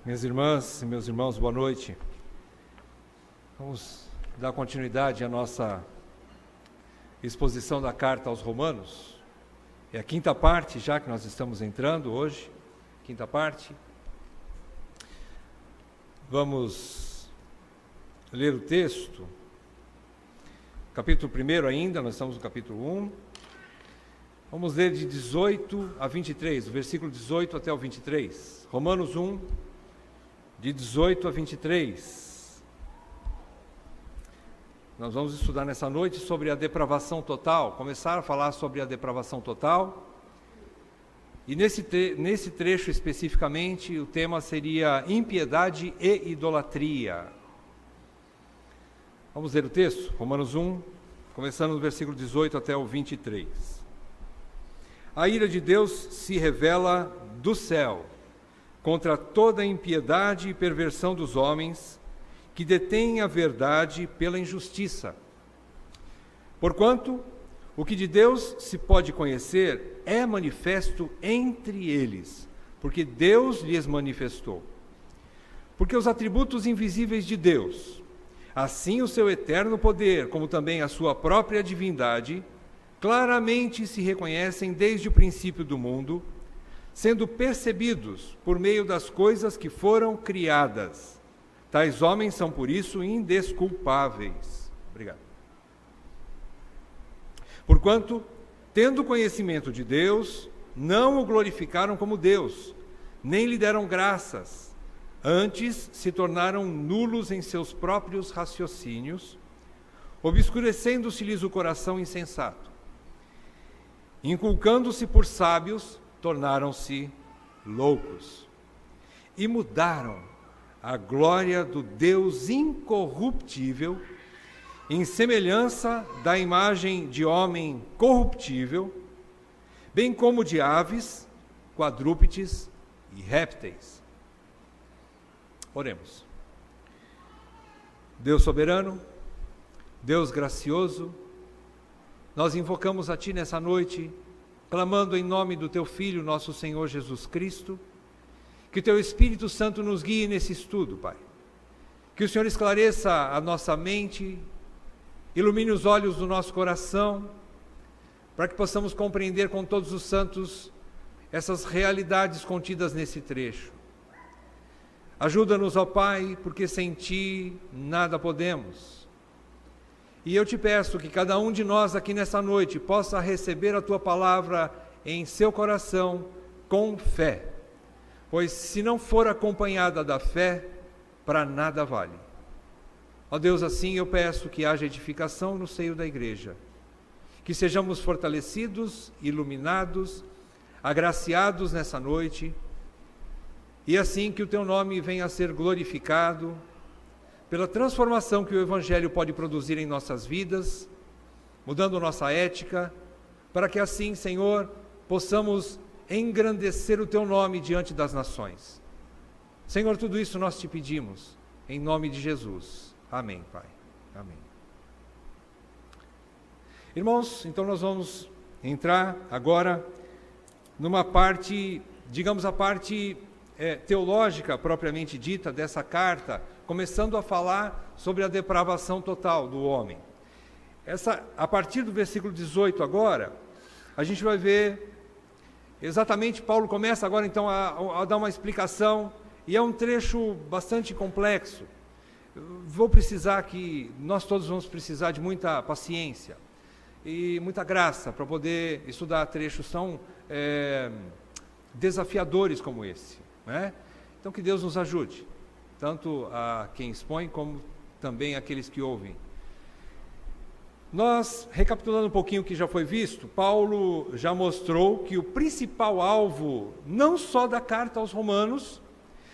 Minhas irmãs e meus irmãos, boa noite. Vamos dar continuidade à nossa exposição da carta aos Romanos. É a quinta parte já que nós estamos entrando hoje, quinta parte. Vamos ler o texto, capítulo 1 ainda, nós estamos no capítulo 1. Vamos ler de 18 a 23, do versículo 18 até o 23. Romanos 1, de 18 a 23. Nós vamos estudar nessa noite sobre a depravação total, começar a falar sobre a depravação total. E nesse trecho especificamente, o tema seria impiedade e idolatria. Vamos ler o texto? Romanos 1, começando no versículo 18 até o 23. A ira de Deus se revela do céu contra toda a impiedade e perversão dos homens que detêm a verdade pela injustiça. Porquanto, o que de Deus se pode conhecer é manifesto entre eles, porque Deus lhes manifestou. Porque os atributos invisíveis de Deus, assim o seu eterno poder, como também a sua própria divindade, claramente se reconhecem desde o princípio do mundo, sendo percebidos por meio das coisas que foram criadas. Tais homens são, por isso, indesculpáveis. Obrigado. Porquanto, tendo conhecimento de Deus, não o glorificaram como Deus, nem lhe deram graças. Antes, se tornaram nulos em seus próprios raciocínios, obscurecendo-se-lhes o coração insensato. Inculcando-se por sábios, tornaram-se loucos e mudaram a glória do Deus incorruptível em semelhança da imagem de homem corruptível, bem como de aves, quadrúpedes e répteis. Oremos. Deus soberano, Deus gracioso, nós invocamos a Ti nessa noite, clamando em nome do Teu Filho, nosso Senhor Jesus Cristo, que o Teu Espírito Santo nos guie nesse estudo, Pai. Que o Senhor esclareça a nossa mente, ilumine os olhos do nosso coração, para que possamos compreender com todos os santos essas realidades contidas nesse trecho. Ajuda-nos, ó Pai, porque sem Ti nada podemos. E eu te peço que cada um de nós aqui nessa noite possa receber a Tua palavra em seu coração com fé, pois se não for acompanhada da fé, para nada vale. Ó Deus, assim eu peço que haja edificação no seio da igreja, que sejamos fortalecidos, iluminados, agraciados nessa noite, e assim que o Teu nome venha a ser glorificado, pela transformação que o Evangelho pode produzir em nossas vidas, mudando nossa ética, para que assim, Senhor, possamos engrandecer o Teu nome diante das nações. Senhor, tudo isso nós Te pedimos, em nome de Jesus. Amém, Pai. Amém. Irmãos, então nós vamos entrar agora numa parte, digamos a parte teológica propriamente dita dessa carta, começando a falar sobre a depravação total do homem. A partir do versículo 18 agora, a gente vai ver exatamente, Paulo começa agora então a dar uma explicação, e é um trecho bastante complexo. Nós todos vamos precisar de muita paciência e muita graça para poder estudar trechos tão desafiadores como esse, né? Então que Deus nos ajude, tanto a quem expõe, como também aqueles que ouvem. Nós, recapitulando um pouquinho o que já foi visto, Paulo já mostrou que o principal alvo, não só da carta aos Romanos,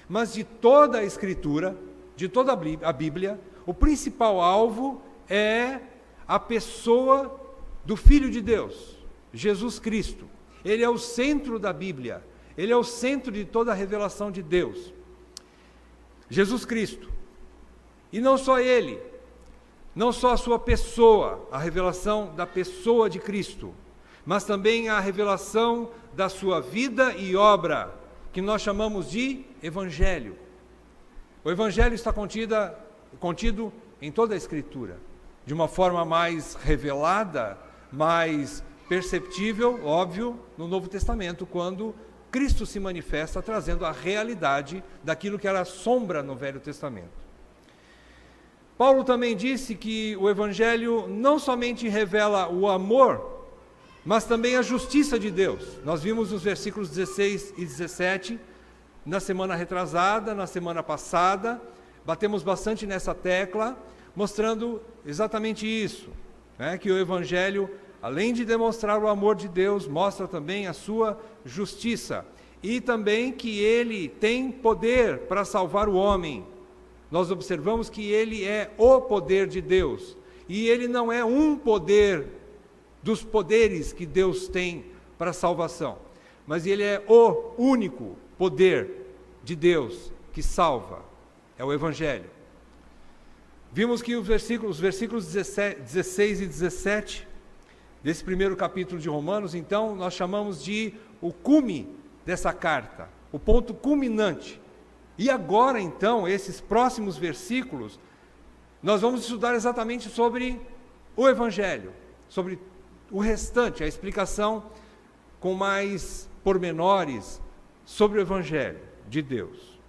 mas de toda a Escritura, de toda a Bíblia, o principal alvo é a pessoa do Filho de Deus, Jesus Cristo. Ele é o centro da Bíblia, ele é o centro de toda a revelação de Deus. Jesus Cristo. E não só Ele, não só a sua pessoa, a revelação da pessoa de Cristo, mas também a revelação da sua vida e obra, que nós chamamos de Evangelho, O Evangelho está contido em toda a Escritura, de uma forma mais revelada, mais perceptível, óbvio, no Novo Testamento, quando Cristo se manifesta trazendo a realidade daquilo que era sombra no Velho Testamento. Paulo também disse que o Evangelho não somente revela o amor, mas também a justiça de Deus. Nós vimos os versículos 16 e 17, na semana retrasada, na semana passada, batemos bastante nessa tecla, mostrando exatamente isso, né? Que o Evangelho, além de demonstrar o amor de Deus, mostra também a sua justiça, e também que ele tem poder para salvar o homem. Nós observamos que ele é o poder de Deus, e ele não é um poder dos poderes que Deus tem para a salvação, mas ele é o único poder de Deus que salva, é o Evangelho. Vimos que os versículos 16 e 17 desse primeiro capítulo de Romanos, então, nós chamamos de o cume dessa carta, o ponto culminante. E agora, então, esses próximos versículos, nós vamos estudar exatamente sobre o Evangelho, sobre o restante, a explicação com mais pormenores sobre o Evangelho de Deus.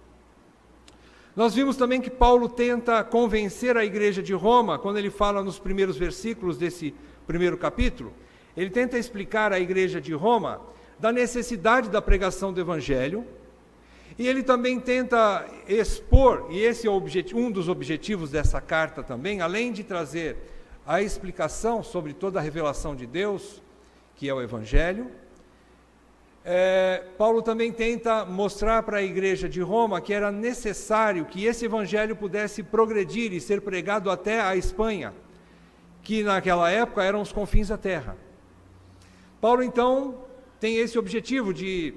Nós vimos também que Paulo tenta convencer a igreja de Roma, quando ele fala nos primeiros versículos desse primeiro capítulo, ele tenta explicar à igreja de Roma da necessidade da pregação do Evangelho, e ele também tenta expor, e esse é um dos objetivos dessa carta também, além de trazer a explicação sobre toda a revelação de Deus, que é o Evangelho, Paulo também tenta mostrar para a igreja de Roma que era necessário que esse Evangelho pudesse progredir e ser pregado até a Espanha, que naquela época eram os confins da terra. Paulo, então, tem esse objetivo de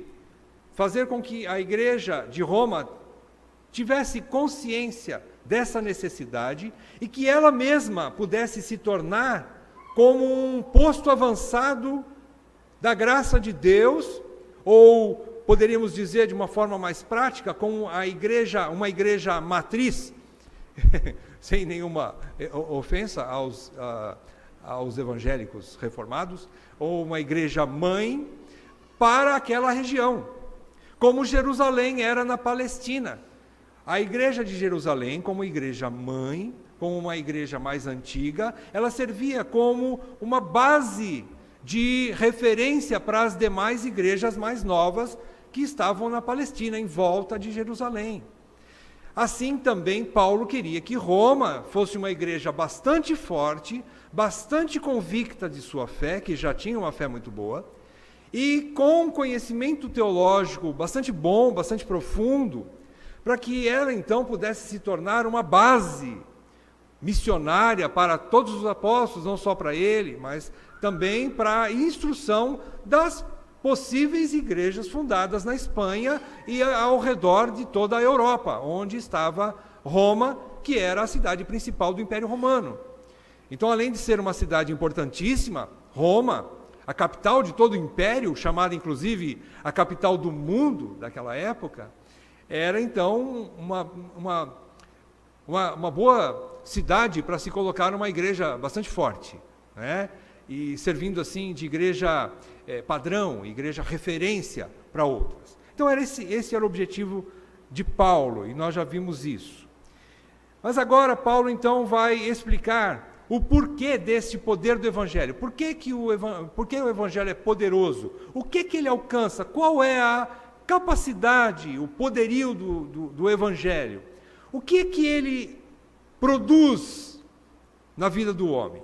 fazer com que a igreja de Roma tivesse consciência dessa necessidade e que ela mesma pudesse se tornar como um posto avançado da graça de Deus, ou poderíamos dizer de uma forma mais prática, como uma igreja matriz, sem nenhuma ofensa aos evangélicos reformados, ou uma igreja mãe para aquela região, como Jerusalém era na Palestina. A igreja de Jerusalém, como igreja mãe, como uma igreja mais antiga, ela servia como uma base de referência para as demais igrejas mais novas que estavam na Palestina, em volta de Jerusalém. Assim também Paulo queria que Roma fosse uma igreja bastante forte, bastante convicta de sua fé, que já tinha uma fé muito boa, e com conhecimento teológico bastante bom, bastante profundo, para que ela então pudesse se tornar uma base missionária para todos os apóstolos, não só para ele, mas também para a instrução das possíveis igrejas fundadas na Espanha e ao redor de toda a Europa, onde estava Roma, que era a cidade principal do Império Romano. Então, além de ser uma cidade importantíssima, Roma, a capital de todo o Império, chamada inclusive a capital do mundo daquela época, era então uma boa cidade para se colocar uma igreja bastante forte, né? E servindo assim de igreja padrão, igreja referência para outras. Então esse era o objetivo de Paulo, e nós já vimos isso. Mas agora Paulo então vai explicar o porquê desse poder do Evangelho. Por que o Evangelho é poderoso? O que ele alcança? Qual é a capacidade, o poderio do Evangelho? O que ele produz na vida do homem?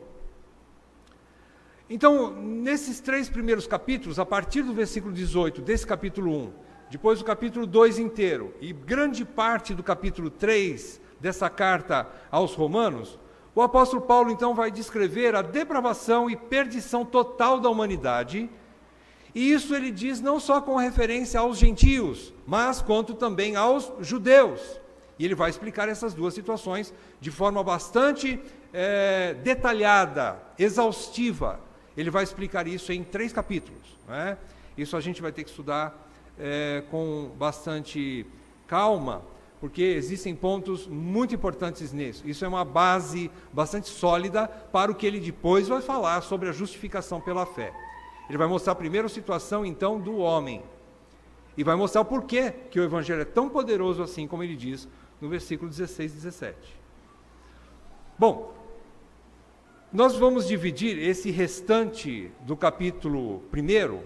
Então, nesses 3 primeiros capítulos, a partir do versículo 18 desse capítulo 1, depois do capítulo 2 inteiro, e grande parte do capítulo 3 dessa carta aos Romanos, o apóstolo Paulo então vai descrever a depravação e perdição total da humanidade, e isso ele diz não só com referência aos gentios, mas quanto também aos judeus. E ele vai explicar essas duas situações de forma bastante detalhada, exaustiva. Ele vai explicar isso em 3 capítulos, né? Isso a gente vai ter que estudar com bastante calma, porque existem pontos muito importantes nisso. Isso é uma base bastante sólida para o que ele depois vai falar sobre a justificação pela fé. Ele vai mostrar primeiro a situação, então, do homem. E vai mostrar o porquê que o Evangelho é tão poderoso assim, como ele diz no versículo 16 e 17. Bom, nós vamos dividir esse restante do capítulo 1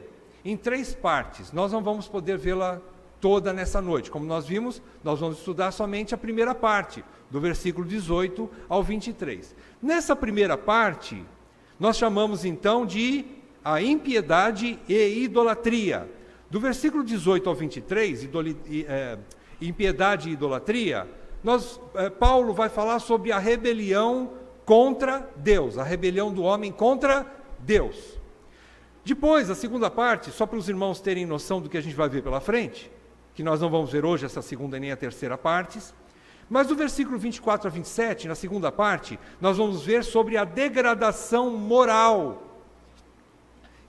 em 3 partes. Nós não vamos poder vê-la toda nessa noite. Como nós vimos, nós vamos estudar somente a primeira parte, do versículo 18 ao 23. Nessa primeira parte, nós chamamos então de a impiedade e idolatria. Do versículo 18 ao 23, impiedade e idolatria, Paulo vai falar sobre a rebelião contra Deus, a rebelião do homem contra Deus. Depois, a segunda parte, só para os irmãos terem noção do que a gente vai ver pela frente, que nós não vamos ver hoje essa segunda nem a terceira partes, mas do versículo 24 a 27, na segunda parte, nós vamos ver sobre a degradação moral,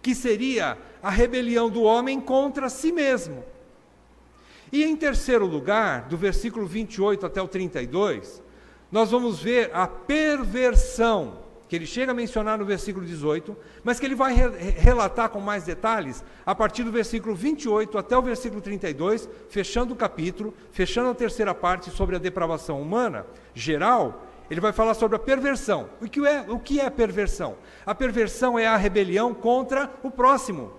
que seria a rebelião do homem contra si mesmo. E em terceiro lugar, do versículo 28 até o 32, nós vamos ver a perversão, que ele chega a mencionar no versículo 18, mas que ele vai relatar com mais detalhes a partir do versículo 28 até o versículo 32, fechando o capítulo, fechando a terceira parte sobre a depravação humana geral. Ele vai falar sobre a perversão. O que é a perversão? A perversão é a rebelião contra o próximo.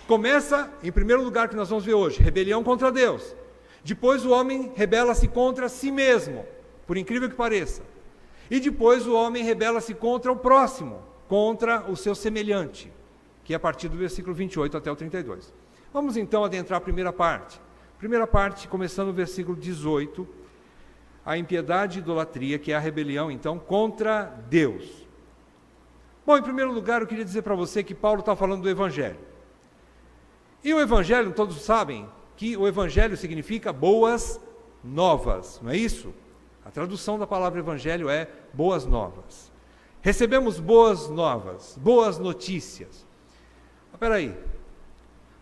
Começa, em primeiro lugar, que nós vamos ver hoje, rebelião contra Deus. Depois o homem rebela-se contra si mesmo, por incrível que pareça. E depois o homem rebela-se contra o próximo, contra o seu semelhante, que é a partir do versículo 28 até o 32. Vamos então adentrar a primeira parte. Primeira parte, começando no versículo 18, a impiedade e idolatria, que é a rebelião, então, contra Deus. Bom, em primeiro lugar, eu queria dizer para você que Paulo está falando do Evangelho. E o Evangelho, todos sabem que o Evangelho significa boas novas, não é isso? A tradução da palavra Evangelho é boas novas. Recebemos boas novas, boas notícias. Mas espera aí,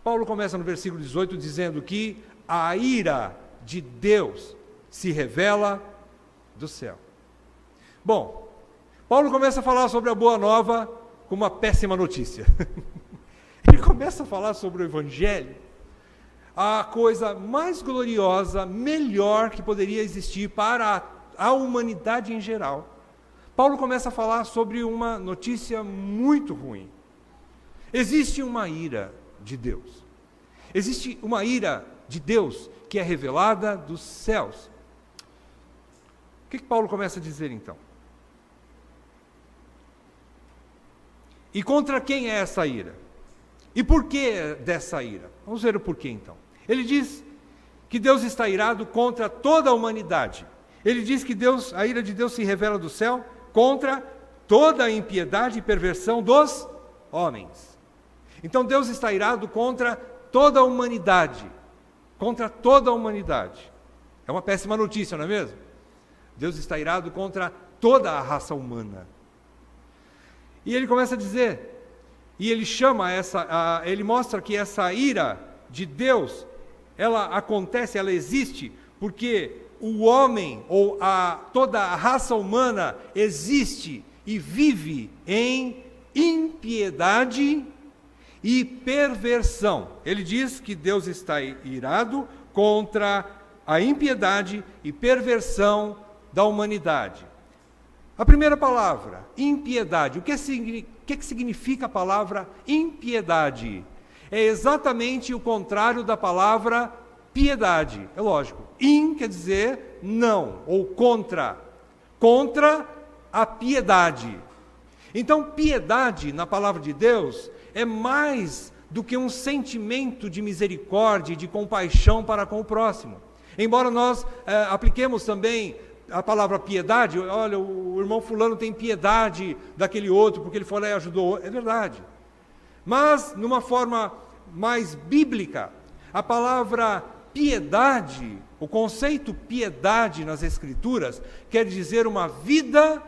Paulo começa no versículo 18 dizendo que a ira de Deus se revela do céu. Bom, Paulo começa a falar sobre a boa nova com uma péssima notícia. Ele começa a falar sobre o Evangelho, a coisa mais gloriosa, melhor que poderia existir para a humanidade em geral. Paulo começa a falar sobre uma notícia muito ruim. Existe uma ira de Deus. Existe uma ira de Deus que é revelada dos céus. O que Paulo começa a dizer então? E contra quem é essa ira? E por que dessa ira? Vamos ver o porquê então. Ele diz que Deus está irado contra toda a humanidade. Ele diz que a ira de Deus se revela do céu contra toda a impiedade e perversão dos homens. Então Deus está irado contra toda a humanidade. Contra toda a humanidade. É uma péssima notícia, não é mesmo? Deus está irado contra toda a raça humana. E ele começa a dizer, e ele ele mostra que essa ira de Deus, ela acontece, ela existe, porque o homem, ou toda a raça humana, existe e vive em impiedade e perversão. Ele diz que Deus está irado contra a impiedade e perversão da humanidade. A primeira palavra, impiedade. O que significa a palavra impiedade? É exatamente o contrário da palavra piedade. É lógico. Quer dizer não, ou contra. Contra a piedade. Então, piedade, na palavra de Deus, é mais do que um sentimento de misericórdia e de compaixão para com o próximo. Embora nós apliquemos também a palavra piedade, olha, o irmão fulano tem piedade daquele outro, porque ele foi lá e ajudou. É verdade. Mas, numa forma mais bíblica, a palavra piedade, o conceito piedade nas Escrituras, quer dizer uma vida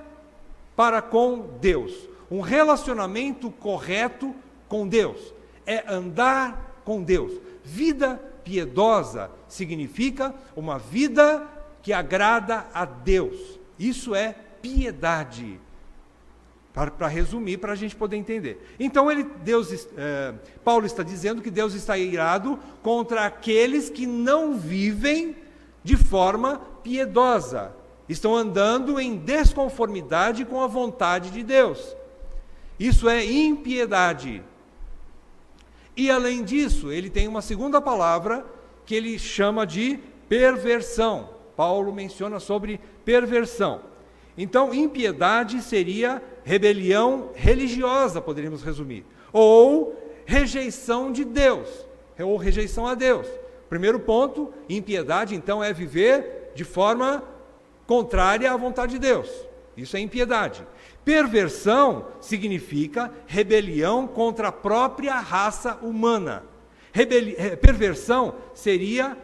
para com Deus, um relacionamento correto com Deus, é andar com Deus. Vida piedosa significa uma vida que agrada a Deus. Isso é piedade. Para resumir, para a gente poder entender. Então, Paulo está dizendo que Deus está irado contra aqueles que não vivem de forma piedosa. Estão andando em desconformidade com a vontade de Deus. Isso é impiedade. E, além disso, ele tem uma segunda palavra que ele chama de perversão. Paulo menciona sobre perversão. Então, impiedade seria rebelião religiosa, poderíamos resumir, ou rejeição de Deus, ou rejeição a Deus. Primeiro ponto, impiedade, então, é viver de forma contrária à vontade de Deus. Isso é impiedade. Perversão significa rebelião contra a própria raça humana. Perversão seria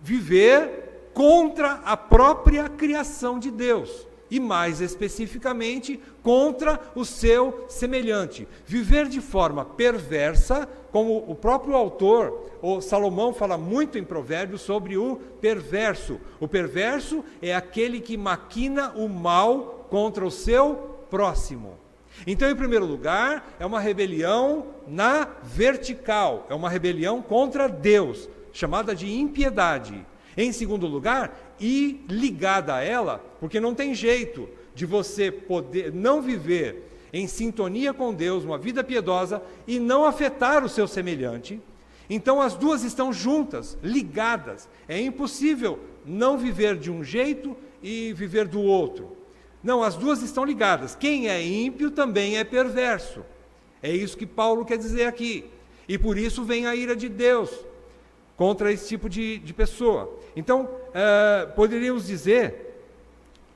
viver contra a própria criação de Deus. E mais especificamente, contra o seu semelhante. Viver de forma perversa, como o próprio autor, o Salomão, fala muito em Provérbios sobre o perverso. O perverso é aquele que maquina o mal contra o seu próximo. Então, em primeiro lugar, é uma rebelião na vertical, é uma rebelião contra Deus, chamada de impiedade. Em segundo lugar, e ligada a ela, porque não tem jeito de você poder não viver em sintonia com Deus, uma vida piedosa, e não afetar o seu semelhante. Então as duas estão juntas, ligadas. É impossível não viver de um jeito e viver do outro. Não, as duas estão ligadas. Quem é ímpio também é perverso. É isso que Paulo quer dizer aqui. E por isso vem a ira de Deus contra esse tipo de pessoa. Então, poderíamos dizer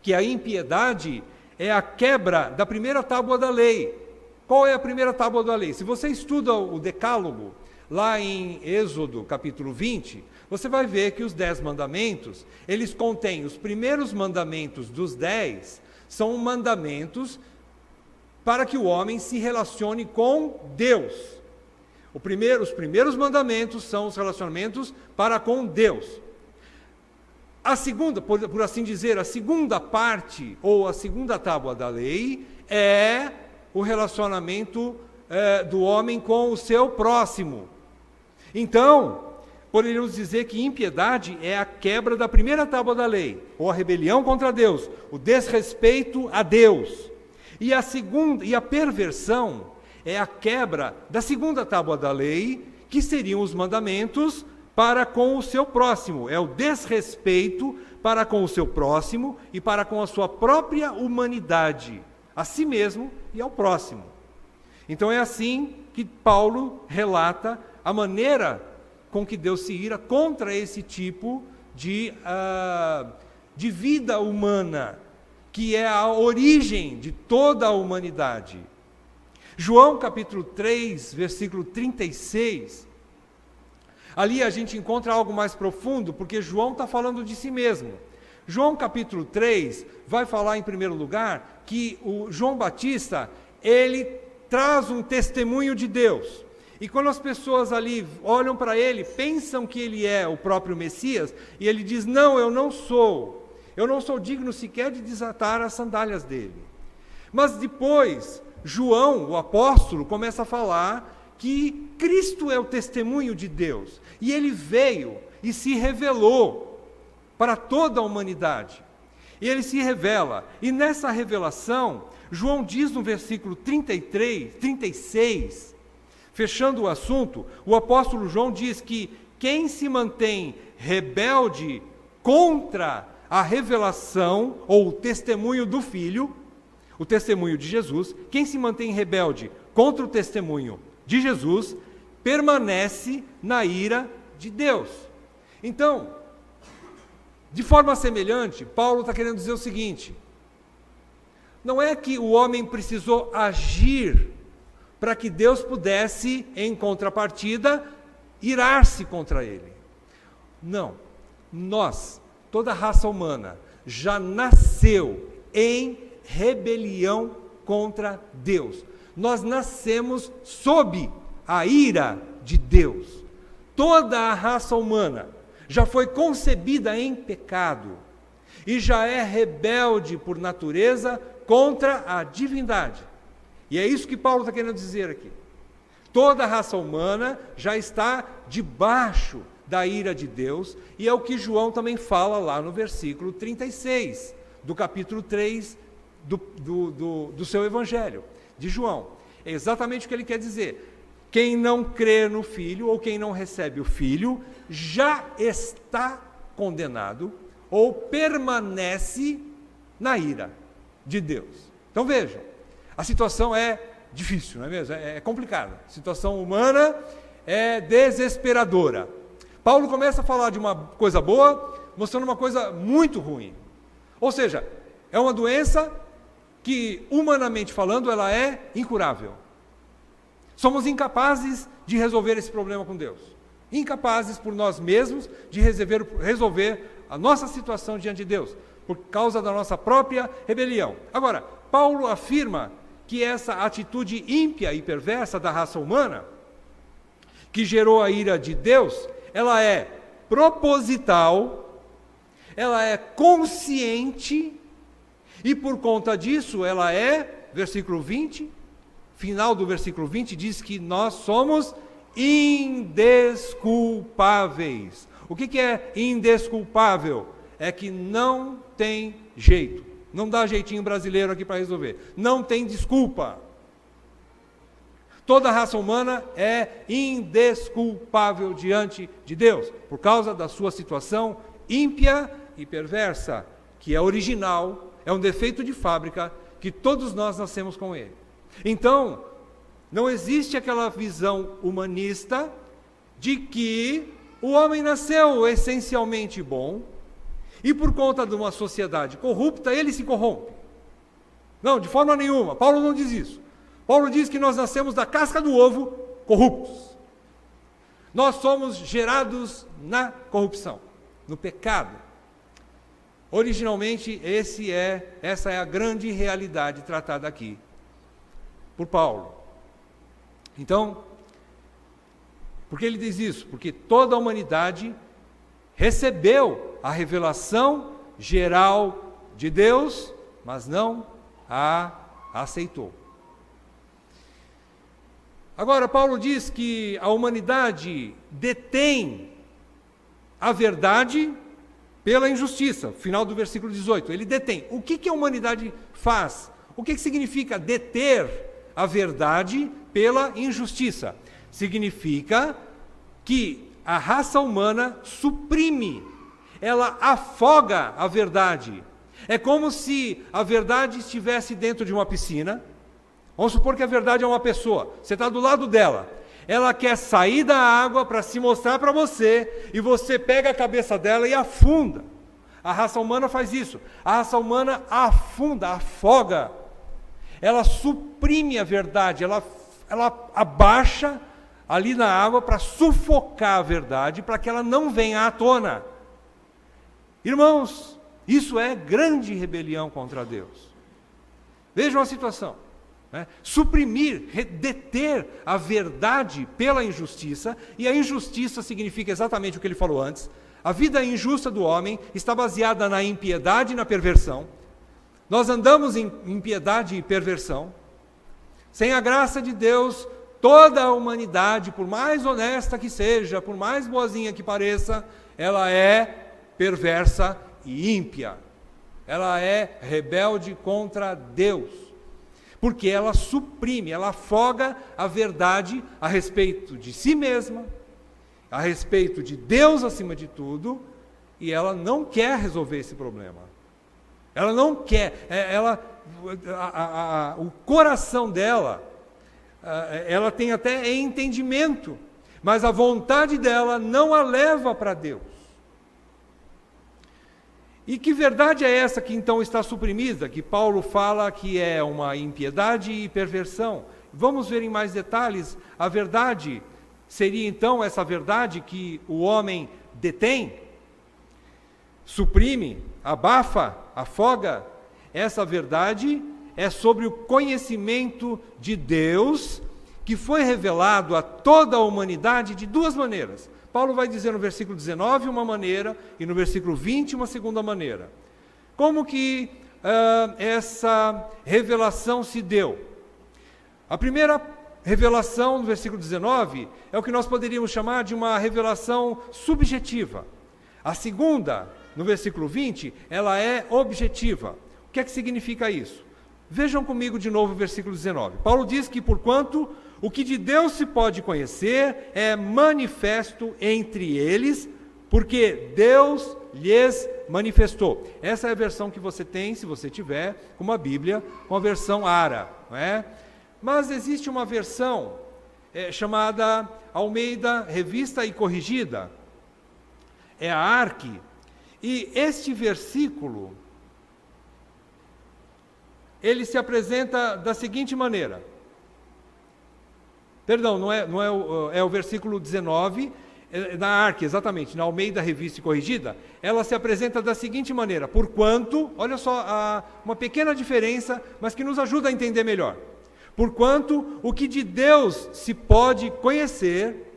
que a impiedade é a quebra da primeira tábua da lei. Qual é a primeira tábua da lei? Se você estuda o Decálogo, lá em Êxodo, capítulo 20, você vai ver que os 10 mandamentos, eles contêm os primeiros mandamentos dos 10, são mandamentos para que o homem se relacione com Deus. Os primeiros mandamentos são os relacionamentos para com Deus. A segunda, por assim dizer, a segunda parte, ou a segunda tábua da lei, é o relacionamento do homem com o seu próximo. Então, poderíamos dizer que impiedade é a quebra da primeira tábua da lei, ou a rebelião contra Deus, o desrespeito a Deus. E a perversão é a quebra da segunda tábua da lei, que seriam os mandamentos para com o seu próximo. É o desrespeito para com o seu próximo e para com a sua própria humanidade, a si mesmo e ao próximo. Então é assim que Paulo relata a maneira com que Deus se ira contra esse tipo de vida humana, que é a origem de toda a humanidade. João capítulo 3, versículo 36, ali a gente encontra algo mais profundo, porque João está falando de si mesmo. João capítulo 3 vai falar em primeiro lugar que o João Batista, ele traz um testemunho de Deus. E quando as pessoas ali olham para ele, pensam que ele é o próprio Messias, e ele diz, não, eu não sou digno sequer de desatar as sandálias dele. Mas depois, João, o apóstolo, começa a falar que Cristo é o testemunho de Deus, e ele veio e se revelou para toda a humanidade. E ele se revela, e nessa revelação, João diz no versículo 36, fechando o assunto, o apóstolo João diz que quem se mantém rebelde contra a revelação ou o testemunho do Filho, o testemunho de Jesus, quem se mantém rebelde contra o testemunho de Jesus, permanece na ira de Deus. Então, de forma semelhante, Paulo está querendo dizer o seguinte: não é que o homem precisou agir para que Deus pudesse, em contrapartida, irar-se contra ele. Não. Nós, toda a raça humana, já nasceu em rebelião contra Deus. Nós nascemos sob a ira de Deus. Toda a raça humana já foi concebida em pecado. e já é rebelde por natureza contra a divindade. E é isso que Paulo está querendo dizer aqui. Toda a raça humana já está debaixo da ira de Deus, e é o que João também fala lá no versículo 36, do capítulo 3 do seu evangelho, de João. É exatamente o que ele quer dizer. Quem não crê no Filho, ou quem não recebe o Filho, já está condenado, ou permanece na ira de Deus. Então vejam, a situação é difícil, não é mesmo? É complicada. A situação humana é desesperadora. Paulo começa a falar de uma coisa boa, mostrando uma coisa muito ruim. Ou seja, é uma doença que, humanamente falando, ela é incurável. Somos incapazes de resolver esse problema com Deus. Incapazes por nós mesmos de resolver a nossa situação diante de Deus, por causa da nossa própria rebelião. Agora, Paulo afirma que essa atitude ímpia e perversa da raça humana, que gerou a ira de Deus, ela é proposital, ela é consciente, e por conta disso ela é, versículo 20, final do versículo 20, diz que nós somos indesculpáveis. O que é indesculpável? É que não tem jeito. Não dá jeitinho brasileiro aqui para resolver. Não tem desculpa. Toda a raça humana é indesculpável diante de Deus, por causa da sua situação ímpia e perversa, que é original, é um defeito de fábrica, que todos nós nascemos com ele. Então, não existe aquela visão humanista de que o homem nasceu essencialmente bom e por conta de uma sociedade corrupta, ele se corrompe. Não, de forma nenhuma. Paulo não diz isso. Paulo diz que nós nascemos da casca do ovo corruptos. Nós somos gerados na corrupção, no pecado. Originalmente, essa é a grande realidade tratada aqui por Paulo. Então, por que ele diz isso? Porque toda a humanidade recebeu a revelação geral de Deus, mas não a aceitou. Agora, Paulo diz que a humanidade detém a verdade pela injustiça, final do versículo 18, ele detém. O que a humanidade faz? O que significa deter a verdade pela injustiça? Significa que a raça humana suprime, ela afoga a verdade. É como se a verdade estivesse dentro de uma piscina. Vamos supor que a verdade é uma pessoa, você está do lado dela, ela quer sair da água para se mostrar para você, e você pega a cabeça dela e afunda. A raça humana faz isso, a raça humana afunda, afoga, ela suprime a verdade, ela abaixa ali na água para sufocar a verdade, para que ela não venha à tona. Irmãos, isso é grande rebelião contra Deus. Vejam a situação. Suprimir, deter a verdade pela injustiça, e a injustiça significa exatamente o que ele falou antes. A vida injusta do homem está baseada na impiedade e na perversão. Nós andamos em impiedade e perversão. Sem a graça de Deus, toda a humanidade, por mais honesta que seja, por mais boazinha que pareça, ela é perversa e ímpia. Ela é rebelde contra Deus. Porque ela suprime, ela afoga a verdade a respeito de si mesma, a respeito de Deus acima de tudo, e ela não quer resolver esse problema. Ela não quer, o coração dela, ela tem até entendimento, mas a vontade dela não a leva para Deus. E que verdade é essa que então está suprimida, que Paulo fala que é uma impiedade e perversão? Vamos ver em mais detalhes. A verdade seria então essa verdade que o homem detém, suprime, abafa, afoga. Essa verdade é sobre o conhecimento de Deus, que foi revelado a toda a humanidade de duas maneiras. Paulo vai dizer no versículo 19 uma maneira e no versículo 20 uma segunda maneira. Como que essa revelação se deu? A primeira revelação, no versículo 19, é o que nós poderíamos chamar de uma revelação subjetiva. A segunda, no versículo 20, ela é objetiva. O que é que significa isso? Vejam comigo de novo o versículo 19. Paulo diz que, porquanto o que de Deus se pode conhecer é manifesto entre eles, porque Deus lhes manifestou. Essa é a versão que você tem, se você tiver uma Bíblia, com a versão ARA, não é? Mas existe uma versão chamada Almeida Revista e Corrigida, é a ARC, e este versículo, ele se apresenta da seguinte maneira. Perdão, é o versículo 19, na ARC, exatamente, na Almeida Revista e Corrigida, ela se apresenta da seguinte maneira: porquanto, olha só, uma pequena diferença, mas que nos ajuda a entender melhor. Porquanto o que de Deus se pode conhecer,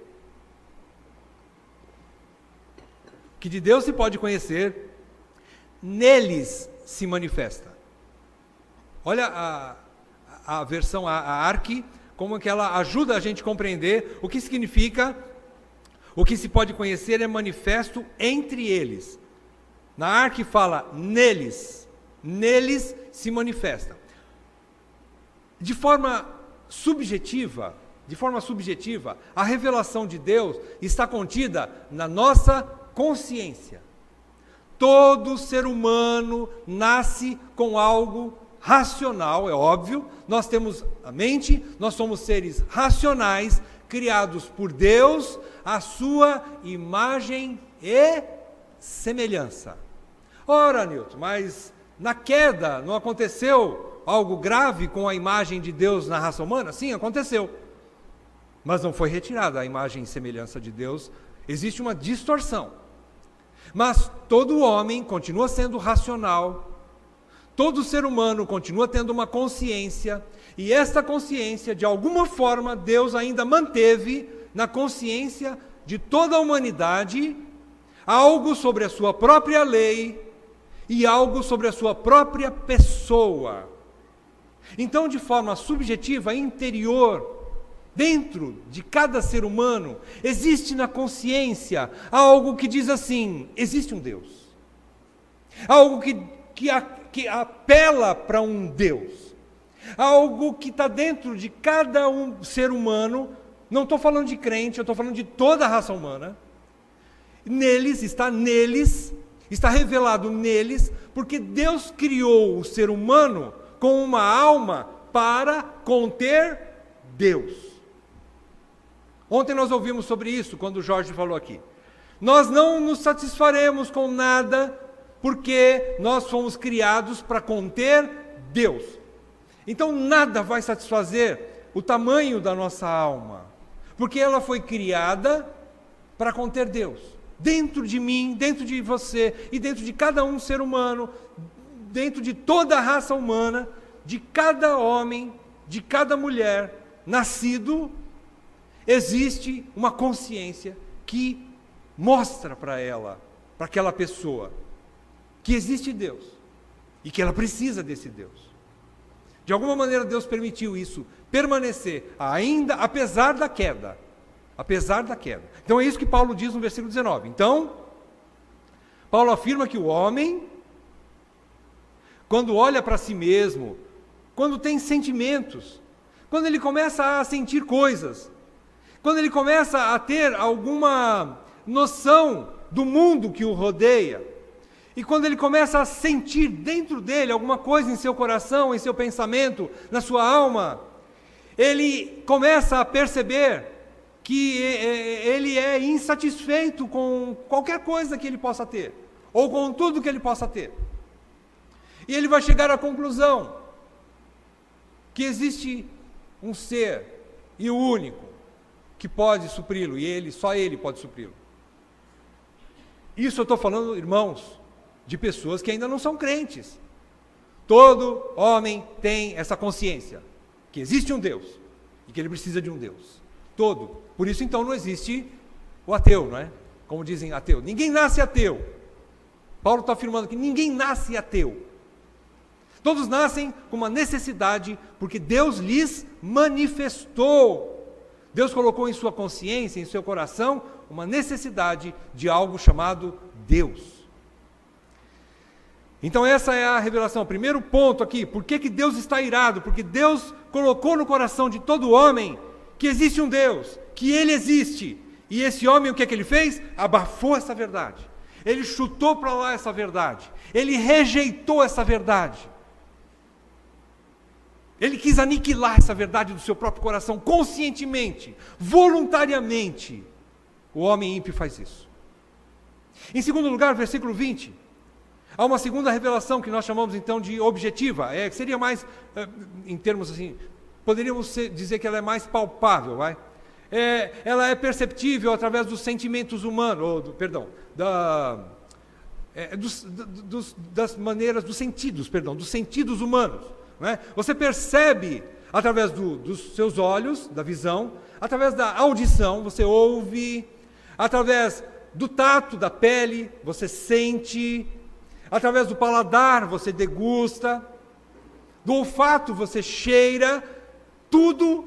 neles se manifesta. Olha a versão, a ARC, como que ela ajuda a gente a compreender o que significa o que se pode conhecer é manifesto entre eles. Na ARC fala neles se manifesta. De forma subjetiva, a revelação de Deus está contida na nossa consciência. Todo ser humano nasce com algo racional, é óbvio. Nós temos a mente, nós somos seres racionais, criados por Deus, à sua imagem e semelhança. Ora, Newton, mas na queda não aconteceu algo grave com a imagem de Deus na raça humana? Sim, aconteceu. Mas não foi retirada a imagem e semelhança de Deus. Existe uma distorção. Mas todo homem continua sendo racional. Todo ser humano continua tendo uma consciência. E esta consciência, de alguma forma, Deus ainda manteve na consciência de toda a humanidade algo sobre a sua própria lei e algo sobre a sua própria pessoa. Então, de forma subjetiva, interior, dentro de cada ser humano, existe na consciência algo que diz assim: existe um Deus. Algo que apela para um Deus. Algo que está dentro de cada ser humano. Não estou falando de crente, eu estou falando de toda a raça humana. Está revelado neles, porque Deus criou o ser humano com uma alma para conter Deus. Ontem nós ouvimos sobre isso, quando o Jorge falou aqui. Nós não nos satisfaremos com nada, porque nós fomos criados para conter Deus. Então nada vai satisfazer o tamanho da nossa alma, porque ela foi criada para conter Deus. Dentro de mim, dentro de você e dentro de cada um ser humano, dentro de toda a raça humana, de cada homem, de cada mulher nascido, existe uma consciência que mostra para ela, para aquela pessoa, que existe Deus e que ela precisa desse Deus. De alguma maneira Deus permitiu isso permanecer, ainda apesar da queda. Apesar da queda. Então é isso que Paulo diz no versículo 19. Então, Paulo afirma que o homem, quando olha para si mesmo, quando tem sentimentos, quando ele começa a sentir coisas, quando ele começa a ter alguma noção do mundo que o rodeia, e quando ele começa a sentir dentro dele alguma coisa em seu coração, em seu pensamento, na sua alma, ele começa a perceber que ele é insatisfeito com qualquer coisa que ele possa ter, ou com tudo que ele possa ter. E ele vai chegar à conclusão que existe um ser, e o único, que pode supri-lo, e só ele pode supri-lo. Isso eu estou falando, irmãos, de pessoas que ainda não são crentes. Todo homem tem essa consciência, que existe um Deus, e que ele precisa de um Deus. Todo. Por isso, então, não existe o ateu, não é? Como dizem ateu. Ninguém nasce ateu. Paulo está afirmando que ninguém nasce ateu. Todos nascem com uma necessidade, porque Deus lhes manifestou. Deus colocou em sua consciência, em seu coração, uma necessidade de algo chamado Deus. Então essa é a revelação. Primeiro ponto aqui, por que Deus está irado? Porque Deus colocou no coração de todo homem que existe um Deus, que Ele existe. E esse homem, o que é que ele fez? Abafou essa verdade. Ele chutou para lá essa verdade. Ele rejeitou essa verdade. Ele quis aniquilar essa verdade do seu próprio coração, conscientemente, voluntariamente. O homem ímpio faz isso. Em segundo lugar, versículo 20. Há uma segunda revelação que nós chamamos então de objetiva. Seria mais, em termos assim, poderíamos dizer que ela é mais palpável, vai? Ela é perceptível através dos sentimentos humanos, das maneiras, dos sentidos humanos. Não é? Você percebe através dos seus olhos, da visão, através da audição, você ouve, através do tato, da pele, você sente, através do paladar, você degusta, do olfato, você cheira, tudo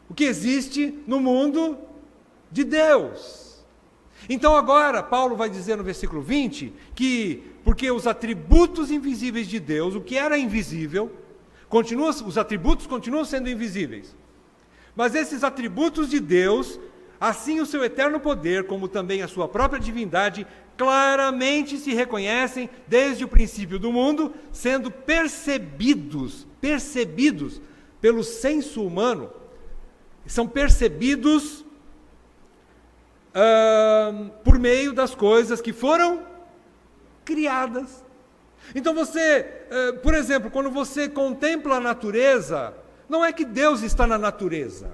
o que existe no mundo de Deus. Então agora, Paulo vai dizer no versículo 20, que porque os atributos invisíveis de Deus, o que era invisível, os atributos continuam sendo invisíveis. Mas esses atributos de Deus, assim o seu eterno poder, como também a sua própria divindade, claramente se reconhecem desde o princípio do mundo, sendo percebidos pelo senso humano, são percebidos por meio das coisas que foram criadas. Então por exemplo, quando você contempla a natureza, não é que Deus está na natureza.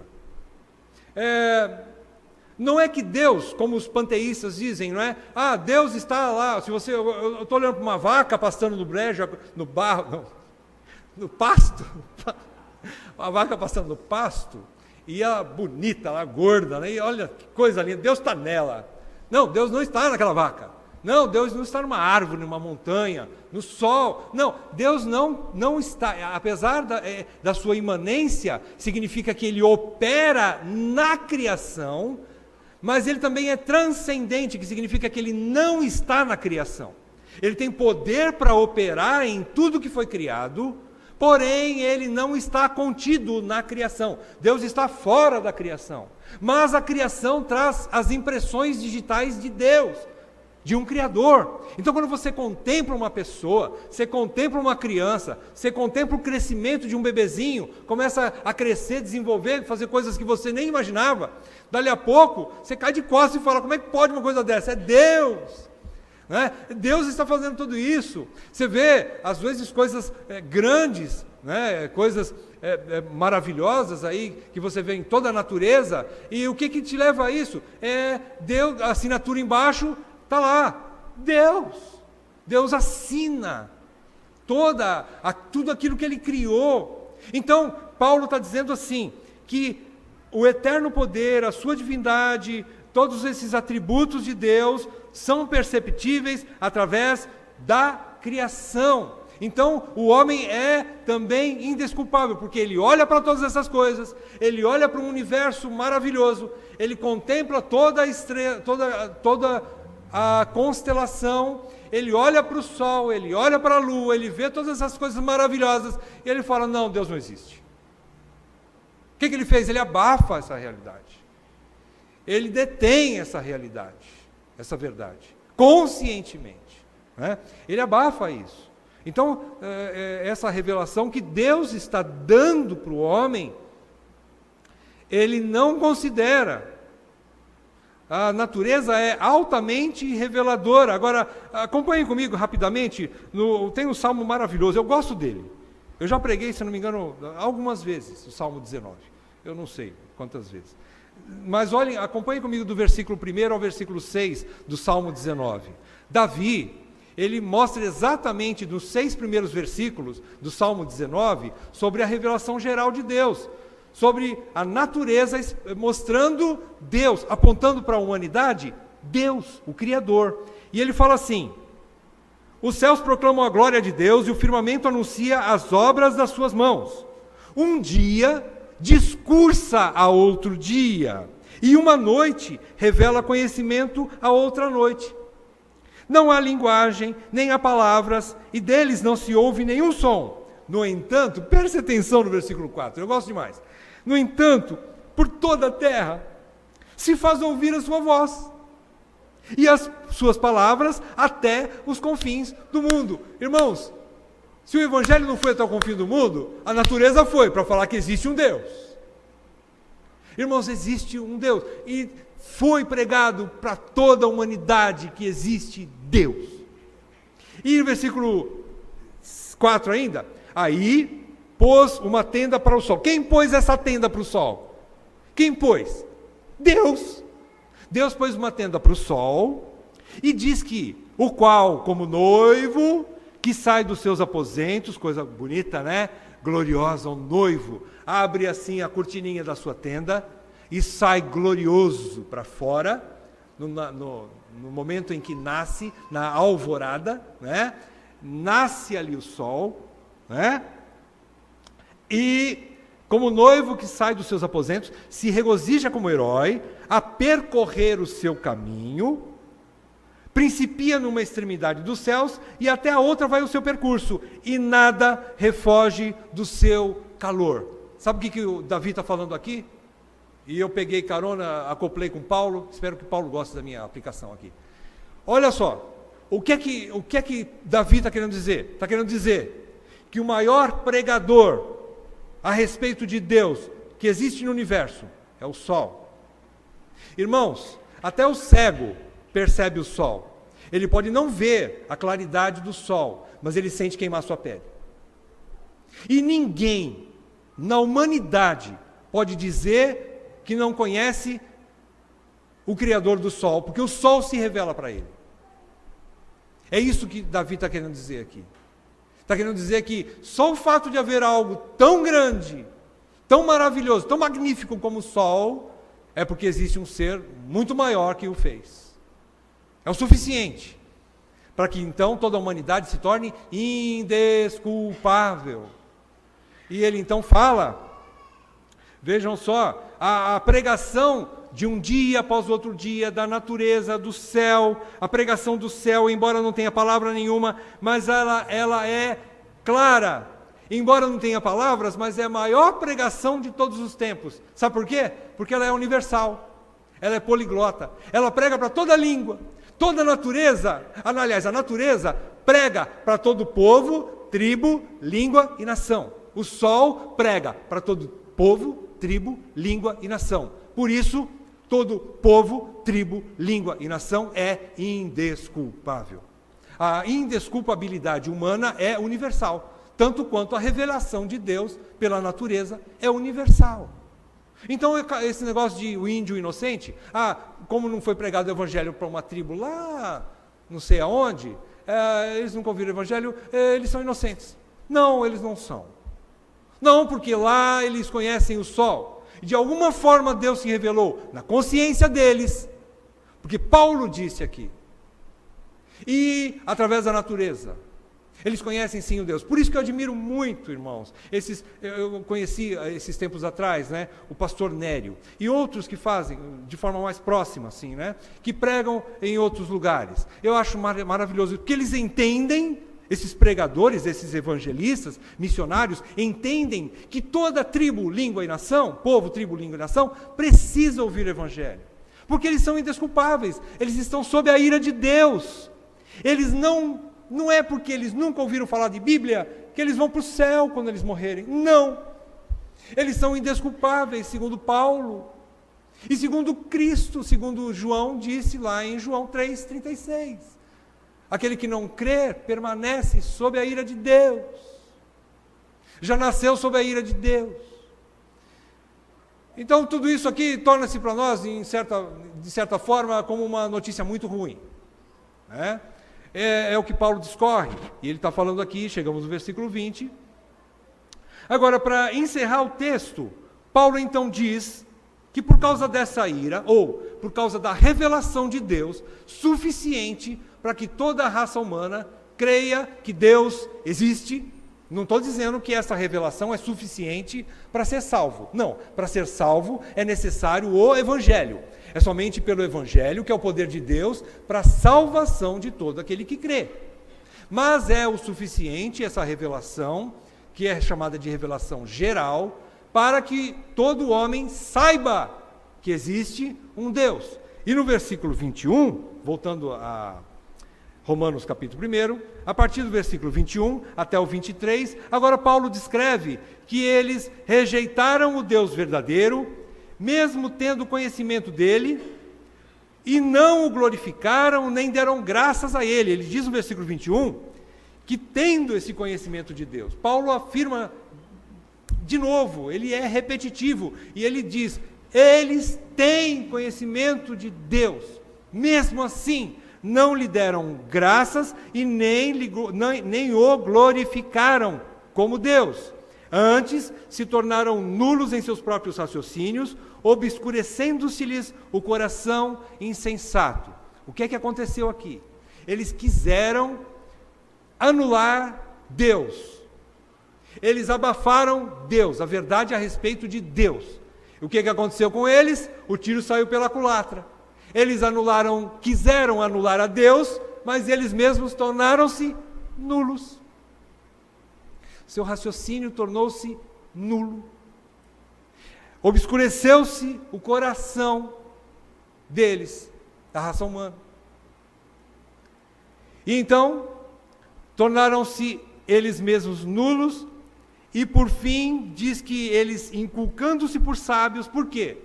Não é que Deus, como os panteístas dizem, não é? Deus está lá. Eu estou olhando para uma vaca pastando no brejo, no barro, não, no pasto, uma vaca pastando no pasto, e ela bonita, ela gorda, né? E olha que coisa linda, Deus está nela. Não, Deus não está naquela vaca. Não, Deus não está numa árvore, numa montanha, no sol. Não, Deus não está. Apesar da sua imanência, significa que Ele opera na criação, mas Ele também é transcendente, que significa que Ele não está na criação. Ele tem poder para operar em tudo que foi criado, porém Ele não está contido na criação. Deus está fora da criação. Mas a criação traz as impressões digitais de Deus, de um Criador. Então quando você contempla uma pessoa, você contempla uma criança, você contempla o crescimento de um bebezinho, começa a crescer, desenvolver, fazer coisas que você nem imaginava, dali a pouco você cai de costas e fala, como é que pode uma coisa dessa? É Deus, né? Deus está fazendo tudo isso. Você vê às vezes coisas grandes, né? Coisas maravilhosas aí, que você vê em toda a natureza, e o que te leva a isso? Deus, a assinatura embaixo está lá, Deus assina tudo aquilo que Ele criou. Então, Paulo está dizendo assim, que o eterno poder, a sua divindade, todos esses atributos de Deus são perceptíveis através da criação. Então, o homem é também indesculpável, porque ele olha para todas essas coisas, ele olha para um universo maravilhoso, ele contempla toda a estrela, toda a constelação, ele olha para o sol, ele olha para a lua, ele vê todas essas coisas maravilhosas, e ele fala, não, Deus não existe. O que ele fez? Ele abafa essa realidade. Ele detém essa realidade, essa verdade, conscientemente, né? Ele abafa isso. Então, essa revelação que Deus está dando para o homem, Ele não considera. A natureza é altamente reveladora. Agora, acompanhem comigo rapidamente, tem um salmo maravilhoso, eu gosto dele. Eu já preguei, se não me engano, algumas vezes, o Salmo 19. Eu não sei quantas vezes. Mas olhem, acompanhem comigo do versículo 1 ao versículo 6 do Salmo 19. Davi, ele mostra exatamente nos 6 primeiros versículos do Salmo 19, sobre a revelação geral de Deus, sobre a natureza, mostrando Deus, apontando para a humanidade, Deus, o Criador. E ele fala assim, Os céus proclamam a glória de Deus e o firmamento anuncia as obras das suas mãos. Um dia discursa a outro dia, e uma noite revela conhecimento a outra noite. Não há linguagem, nem há palavras, e deles não se ouve nenhum som. No entanto, preste atenção no versículo 4, eu gosto demais. No entanto, por toda a terra se faz ouvir a sua voz, e as suas palavras até os confins do mundo. Irmãos, se o evangelho não foi até o confim do mundo, a natureza foi para falar que existe um Deus. Irmãos, existe um Deus, e foi pregado para toda a humanidade que existe Deus. E no versículo 4 ainda, aí pôs uma tenda para o sol. Quem pôs essa tenda para o sol? Quem pôs? Deus. Deus pôs uma tenda para o sol e diz que o qual, como noivo, que sai dos seus aposentos, coisa bonita, né? Gloriosa, o noivo, abre assim a cortininha da sua tenda e sai glorioso para fora, no momento em que nasce, na alvorada, né? Nasce ali o sol, né? E como noivo que sai dos seus aposentos, se regozija como herói, a percorrer o seu caminho, principia numa extremidade dos céus e até a outra vai o seu percurso, e nada refoge do seu calor. Sabe o que o Davi está falando aqui? E eu peguei carona, acoplei com Paulo, espero que Paulo goste da minha aplicação aqui. Olha só, o que é que Davi está querendo dizer? Está querendo dizer que o maior pregador a respeito de Deus que existe no universo é o sol. Irmãos, até o cego percebe o sol. Ele pode não ver a claridade do sol, mas ele sente queimar sua pele. E ninguém na humanidade pode dizer que não conhece o Criador do sol, porque o sol se revela para ele. É isso que Davi está querendo dizer aqui. Está querendo dizer que só o fato de haver algo tão grande, tão maravilhoso, tão magnífico como o sol, é porque existe um ser muito maior que o fez. É o suficiente para que então toda a humanidade se torne indesculpável. E ele então fala, vejam só, a pregação de um dia após o outro dia, da natureza, do céu, a pregação do céu, embora não tenha palavra nenhuma, mas ela é clara. Embora não tenha palavras, mas é a maior pregação de todos os tempos. Sabe por quê? Porque ela é universal, ela é poliglota, ela prega para toda língua, toda a natureza, aliás, a natureza prega para todo povo, tribo, língua e nação. O sol prega para todo povo, tribo, língua e nação. Por isso, todo povo, tribo, língua e nação é indesculpável. A indesculpabilidade humana é universal, tanto quanto a revelação de Deus pela natureza é universal. Então, esse negócio de o índio inocente, como não foi pregado o evangelho para uma tribo lá, não sei aonde, eles nunca ouviram o evangelho, eles são inocentes. Não, eles não são. Não, porque lá eles conhecem o sol. E de alguma forma Deus se revelou na consciência deles, porque Paulo disse aqui, e através da natureza. Eles conhecem sim o Deus. Por isso que eu admiro muito, irmãos. Eu conheci esses tempos atrás, né, o pastor Nério, e outros que fazem de forma mais próxima, assim, né, que pregam em outros lugares. Eu acho maravilhoso, porque eles entendem, esses pregadores, esses evangelistas, missionários, entendem que toda tribo, língua e nação, povo, tribo, língua e nação, precisa ouvir o evangelho. Porque eles são indesculpáveis, eles estão sob a ira de Deus. Eles não é porque eles nunca ouviram falar de Bíblia que eles vão para o céu quando eles morrerem. Não. Eles são indesculpáveis, segundo Paulo. E segundo Cristo, segundo João disse lá em João 3,36. Aquele que não crer permanece sob a ira de Deus. Já nasceu sob a ira de Deus. Então tudo isso aqui torna-se para nós, de certa forma, como uma notícia muito ruim. É o que Paulo discorre, e ele está falando aqui, chegamos no versículo 20. Agora, para encerrar o texto, Paulo então diz que por causa dessa ira, ou por causa da revelação de Deus, suficiente para que toda a raça humana creia que Deus existe. Não estou dizendo que essa revelação é suficiente para ser salvo. Não, para ser salvo é necessário o Evangelho. É somente pelo Evangelho, que é o poder de Deus, para a salvação de todo aquele que crê. Mas é o suficiente essa revelação, que é chamada de revelação geral, para que todo homem saiba que existe um Deus. E no versículo 21, voltando a Romanos capítulo 1, a partir do versículo 21 até o 23, agora Paulo descreve que eles rejeitaram o Deus verdadeiro, mesmo tendo conhecimento dele, e não o glorificaram, nem deram graças a ele. Ele diz no versículo 21, que tendo esse conhecimento de Deus, Paulo afirma de novo, ele é repetitivo, e ele diz, eles têm conhecimento de Deus, mesmo assim, não lhe deram graças e nem o glorificaram como Deus. Antes, se tornaram nulos em seus próprios raciocínios, obscurecendo-se-lhes o coração insensato. O que é que aconteceu aqui? Eles quiseram anular Deus. Eles abafaram Deus, a verdade a respeito de Deus. O que é que aconteceu com eles? O tiro saiu pela culatra. Eles quiseram anular a Deus, mas eles mesmos tornaram-se nulos. Seu raciocínio tornou-se nulo. Obscureceu-se o coração deles, da raça humana. E então, tornaram-se eles mesmos nulos, e por fim, diz que eles, inculcando-se por sábios, por quê?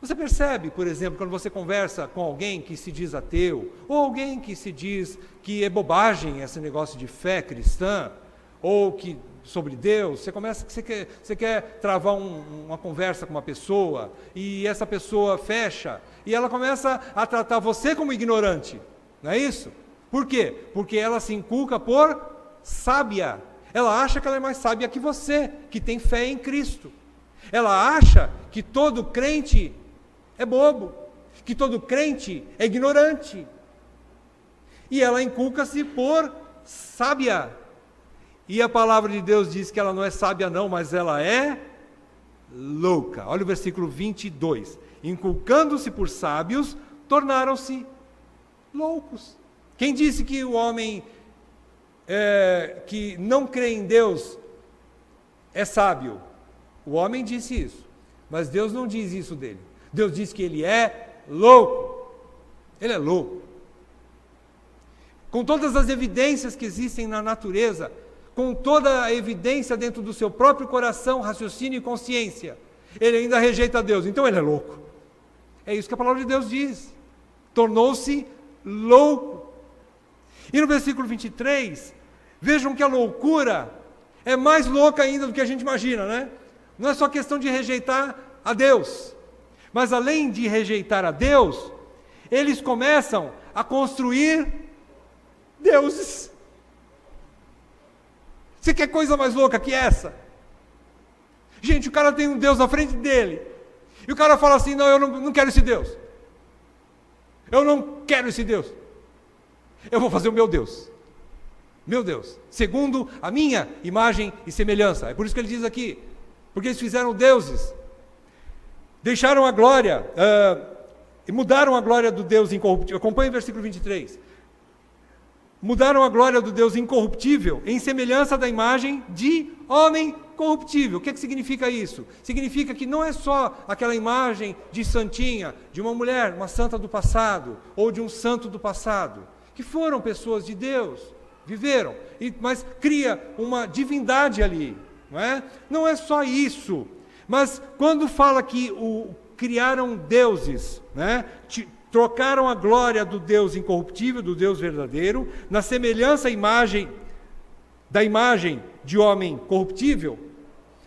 Você percebe, por exemplo, quando você conversa com alguém que se diz ateu, ou alguém que se diz que é bobagem esse negócio de fé cristã, ou que sobre Deus, você quer travar uma conversa com uma pessoa, e essa pessoa fecha, e ela começa a tratar você como ignorante, não é isso? Por quê? Porque ela se inculca por sábia. Ela acha que ela é mais sábia que você, que tem fé em Cristo. Ela acha que todo crente é bobo, que todo crente é ignorante. E ela inculca-se por sábia. E a palavra de Deus diz que ela não é sábia não, mas ela é louca. Olha o versículo 22. Inculcando-se por sábios, tornaram-se loucos. Quem disse que o homem que não crê em Deus é sábio? O homem disse isso, mas Deus não diz isso dele. Deus diz que ele é louco. Ele é louco. Com todas as evidências que existem na natureza, com toda a evidência dentro do seu próprio coração, raciocínio e consciência, ele ainda rejeita Deus, então ele é louco. É isso que a palavra de Deus diz. Tornou-se louco. E no versículo 23, vejam que a loucura é mais louca ainda do que a gente imagina, né? Não é só questão de rejeitar a Deus, mas além de rejeitar a Deus, eles começam a construir deuses. Você quer coisa mais louca que essa? Gente, o cara tem um Deus na frente dele, e o cara fala assim, não, eu não quero esse Deus. Eu não quero esse Deus. Eu vou fazer o meu Deus. Meu Deus, segundo a minha imagem e semelhança. É por isso que ele diz aqui, porque eles fizeram deuses, deixaram a glória, e mudaram a glória do Deus incorruptível. Acompanhe o versículo 23. Mudaram a glória do Deus incorruptível em semelhança da imagem de homem corruptível. O que significa isso? Significa que não é só aquela imagem de santinha, de uma mulher, uma santa do passado, ou de um santo do passado, que foram pessoas de Deus, viveram, mas cria uma divindade ali. Não é só isso, mas quando fala que criaram deuses, trocaram a glória do Deus incorruptível, do Deus verdadeiro, na semelhança da imagem de homem corruptível,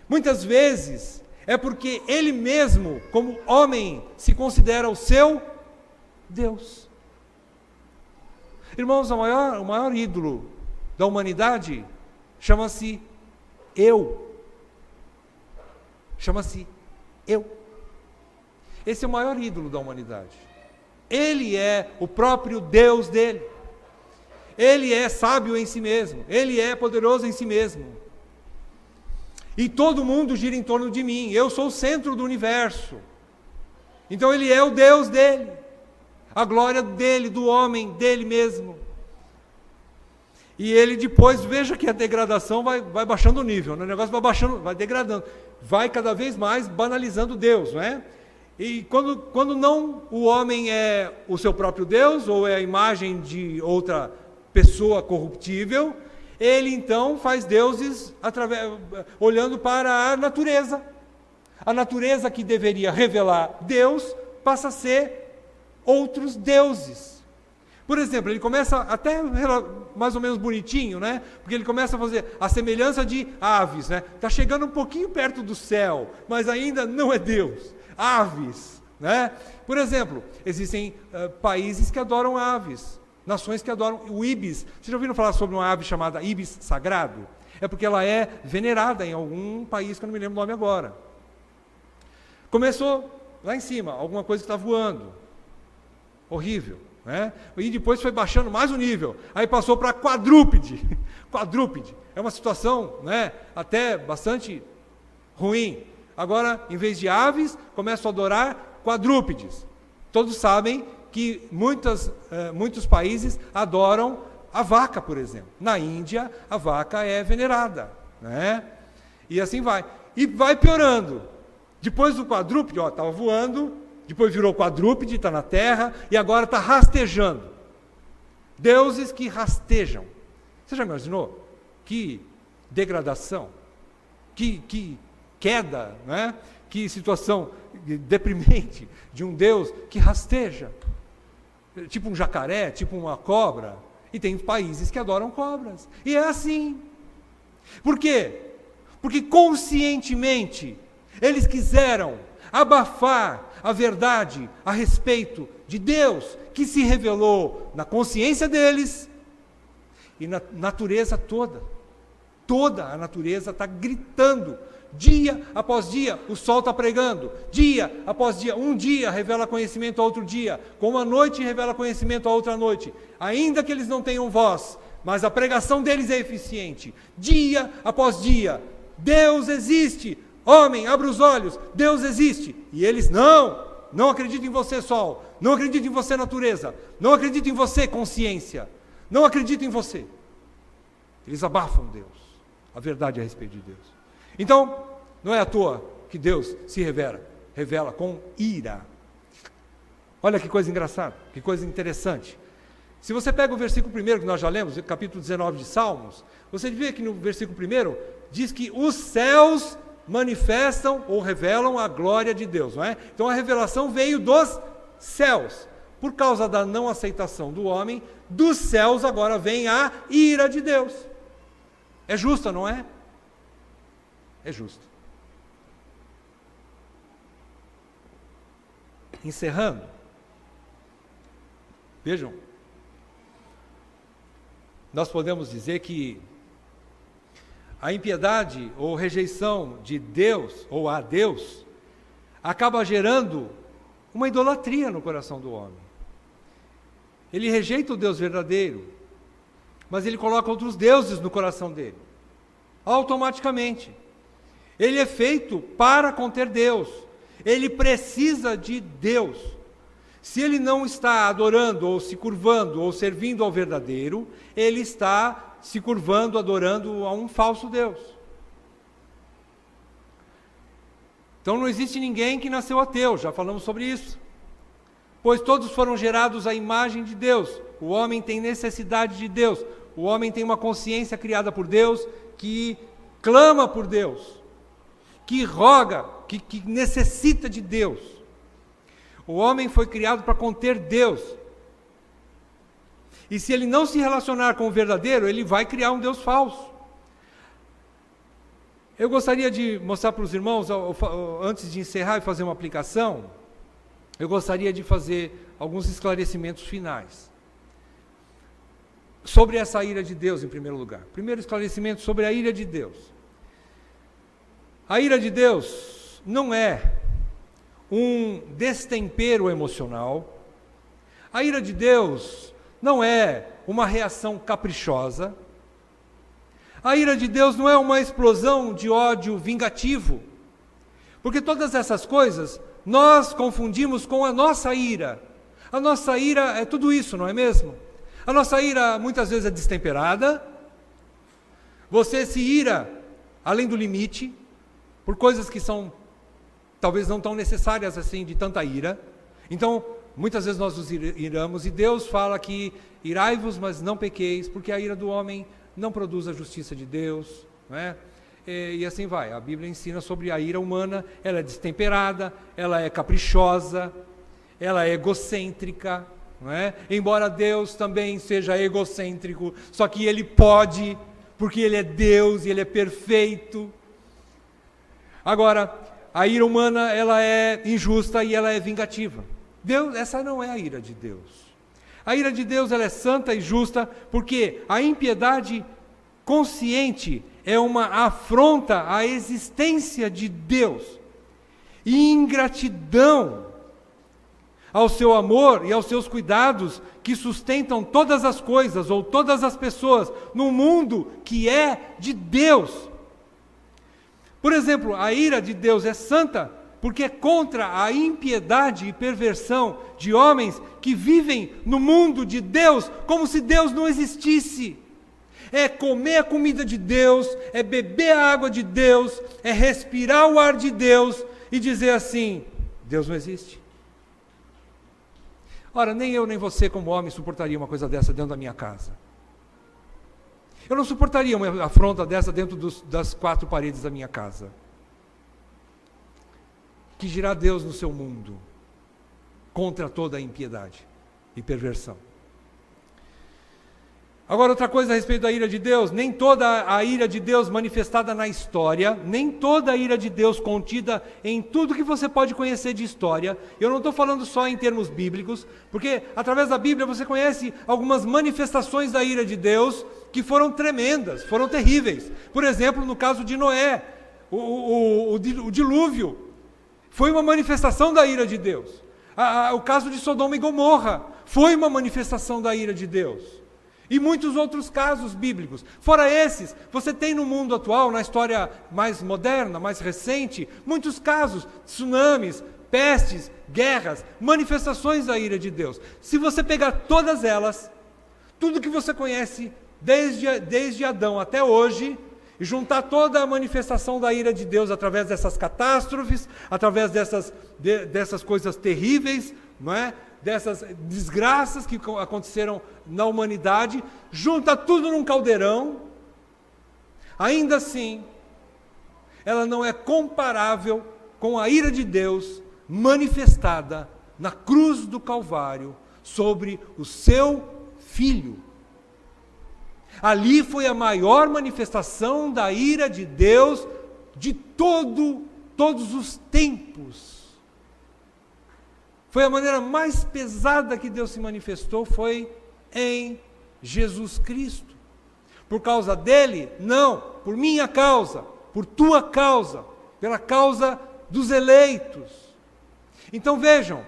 muitas vezes é porque ele mesmo, como homem, se considera o seu Deus. Irmãos, o maior ídolo da humanidade chama-se eu. Chama-se eu. Esse é o maior ídolo da humanidade. Ele é o próprio Deus dele. Ele é sábio em si mesmo, Ele é poderoso em si mesmo. E todo mundo gira em torno de mim, eu sou o centro do universo. Então Ele é o Deus dele, a glória dele, do homem, dele mesmo. E ele depois, veja que a degradação vai baixando o nível, né? O negócio vai baixando, vai degradando, vai cada vez mais banalizando Deus, não é? E quando não o homem é o seu próprio Deus, ou é a imagem de outra pessoa corruptível, ele então faz deuses olhando para a natureza. A natureza que deveria revelar Deus passa a ser outros deuses. Por exemplo, ele começa até mais ou menos bonitinho, né? Porque ele começa a fazer a semelhança de aves, né? Está chegando um pouquinho perto do céu, mas ainda não é Deus. Aves, né? Por exemplo, existem países que adoram aves, nações que adoram o ibis. Vocês já ouviram falar sobre uma ave chamada ibis sagrado? É porque ela é venerada em algum país que eu não me lembro o nome agora. Começou lá em cima, alguma coisa que está voando. Horrível. Né? E depois foi baixando mais o nível, aí passou para quadrúpede. Quadrúpede é uma situação, né, até bastante ruim. Agora, em vez de aves, começam a adorar quadrúpedes. Todos sabem que muitos países adoram a vaca, por exemplo. Na Índia, a vaca é venerada, né? E assim vai. E vai piorando. Depois do quadrúpede, estava voando, depois virou quadrúpede, está na terra, e agora está rastejando. Deuses que rastejam. Você já imaginou? Que degradação, que queda, né? Que situação deprimente de um Deus que rasteja. Tipo um jacaré, tipo uma cobra. E tem países que adoram cobras. E é assim. Por quê? Porque conscientemente eles quiseram abafar a verdade a respeito de Deus, que se revelou na consciência deles e na natureza toda. Toda a natureza está gritando, dia após dia, o sol está pregando, dia após dia, um dia revela conhecimento a outro dia, como a noite revela conhecimento a outra noite, ainda que eles não tenham voz, mas a pregação deles é eficiente, dia após dia, Deus existe. Homem, abra os olhos, Deus existe. E eles não acreditam em você, sol, não acreditam em você, natureza, não acreditam em você, consciência, não acreditam em você. Eles abafam Deus, a verdade a respeito de Deus. Então, não é à toa que Deus se revela com ira. Olha que coisa engraçada, que coisa interessante. Se você pega o versículo 1 que nós já lemos, capítulo 19 de Salmos, você vê que no versículo 1 diz que os céus manifestam ou revelam a glória de Deus, não é? Então a revelação veio dos céus. Por causa da não aceitação do homem, dos céus agora vem a ira de Deus. É justa, não é? É justo. Encerrando, vejam, nós podemos dizer que a impiedade ou rejeição de Deus, ou a Deus, acaba gerando uma idolatria no coração do homem. Ele rejeita o Deus verdadeiro, mas ele coloca outros deuses no coração dele, automaticamente. Ele é feito para conter Deus, ele precisa de Deus. Se ele não está adorando, ou se curvando, ou servindo ao verdadeiro, ele está se curvando, adorando a um falso Deus. Então não existe ninguém que nasceu ateu, já falamos sobre isso. Pois todos foram gerados à imagem de Deus. O homem tem necessidade de Deus. O homem tem uma consciência criada por Deus, que clama por Deus, que roga, que necessita de Deus. O homem foi criado para conter Deus. E se ele não se relacionar com o verdadeiro, ele vai criar um Deus falso. Eu gostaria de mostrar para os irmãos, antes de encerrar e fazer uma aplicação, eu gostaria de fazer alguns esclarecimentos finais. Sobre essa ira de Deus, em primeiro lugar. Primeiro esclarecimento sobre a ira de Deus. A ira de Deus não é um destempero emocional. A ira de Deus não é uma reação caprichosa. A ira de Deus não é uma explosão de ódio vingativo. Porque todas essas coisas nós confundimos com a nossa ira. A nossa ira é tudo isso, não é mesmo? A nossa ira muitas vezes é destemperada. Você se ira além do limite, por coisas que são talvez não tão necessárias assim de tanta ira. Então, muitas vezes nós nos iramos, e Deus fala que irai-vos, mas não pequeis, porque a ira do homem não produz a justiça de Deus, não é? E assim vai. A Bíblia ensina sobre a ira humana. Ela é destemperada, ela é caprichosa, ela é egocêntrica, não é? Embora Deus também seja egocêntrico, só que Ele pode, porque Ele é Deus e Ele é perfeito. Agora, a ira humana, ela é injusta e ela é vingativa. Essa não é a ira de Deus. A ira de Deus, ela é santa e justa, porque a impiedade consciente é uma afronta à existência de Deus e ingratidão ao seu amor e aos seus cuidados que sustentam todas as coisas ou todas as pessoas no mundo que é de Deus. Por exemplo, a ira de Deus é santa porque é contra a impiedade e perversão de homens que vivem no mundo de Deus como se Deus não existisse. É comer a comida de Deus, é beber a água de Deus, é respirar o ar de Deus e dizer assim: Deus não existe. Ora, nem eu nem você como homem suportaria uma coisa dessa dentro da minha casa. Eu não suportaria uma afronta dessa dentro das quatro paredes da minha casa. Que dirá Deus no seu mundo contra toda a impiedade e perversão? Agora, outra coisa a respeito da ira de Deus: nem toda a ira de Deus manifestada na história, nem toda a ira de Deus contida em tudo que você pode conhecer de história. Eu não estou falando só em termos bíblicos, porque através da Bíblia você conhece algumas manifestações da ira de Deus que foram tremendas, foram terríveis. Por exemplo, no caso de Noé, o dilúvio foi uma manifestação da ira de Deus. O caso de Sodoma e Gomorra foi uma manifestação da ira de Deus. E muitos outros casos bíblicos. Fora esses, você tem no mundo atual, na história mais moderna, mais recente, muitos casos, tsunamis, pestes, guerras, manifestações da ira de Deus. Se você pegar todas elas, tudo que você conhece, desde Adão até hoje, e juntar toda a manifestação da ira de Deus através dessas catástrofes, através dessas coisas terríveis, não é? Dessas desgraças que aconteceram na humanidade, junta tudo num caldeirão, ainda assim, ela não é comparável com a ira de Deus manifestada na cruz do Calvário sobre o seu Filho. Ali foi a maior manifestação da ira de Deus de todos os tempos. Foi a maneira mais pesada que Deus se manifestou, foi em Jesus Cristo. Por causa dele? Não, por minha causa, por tua causa, pela causa dos eleitos. Então vejam,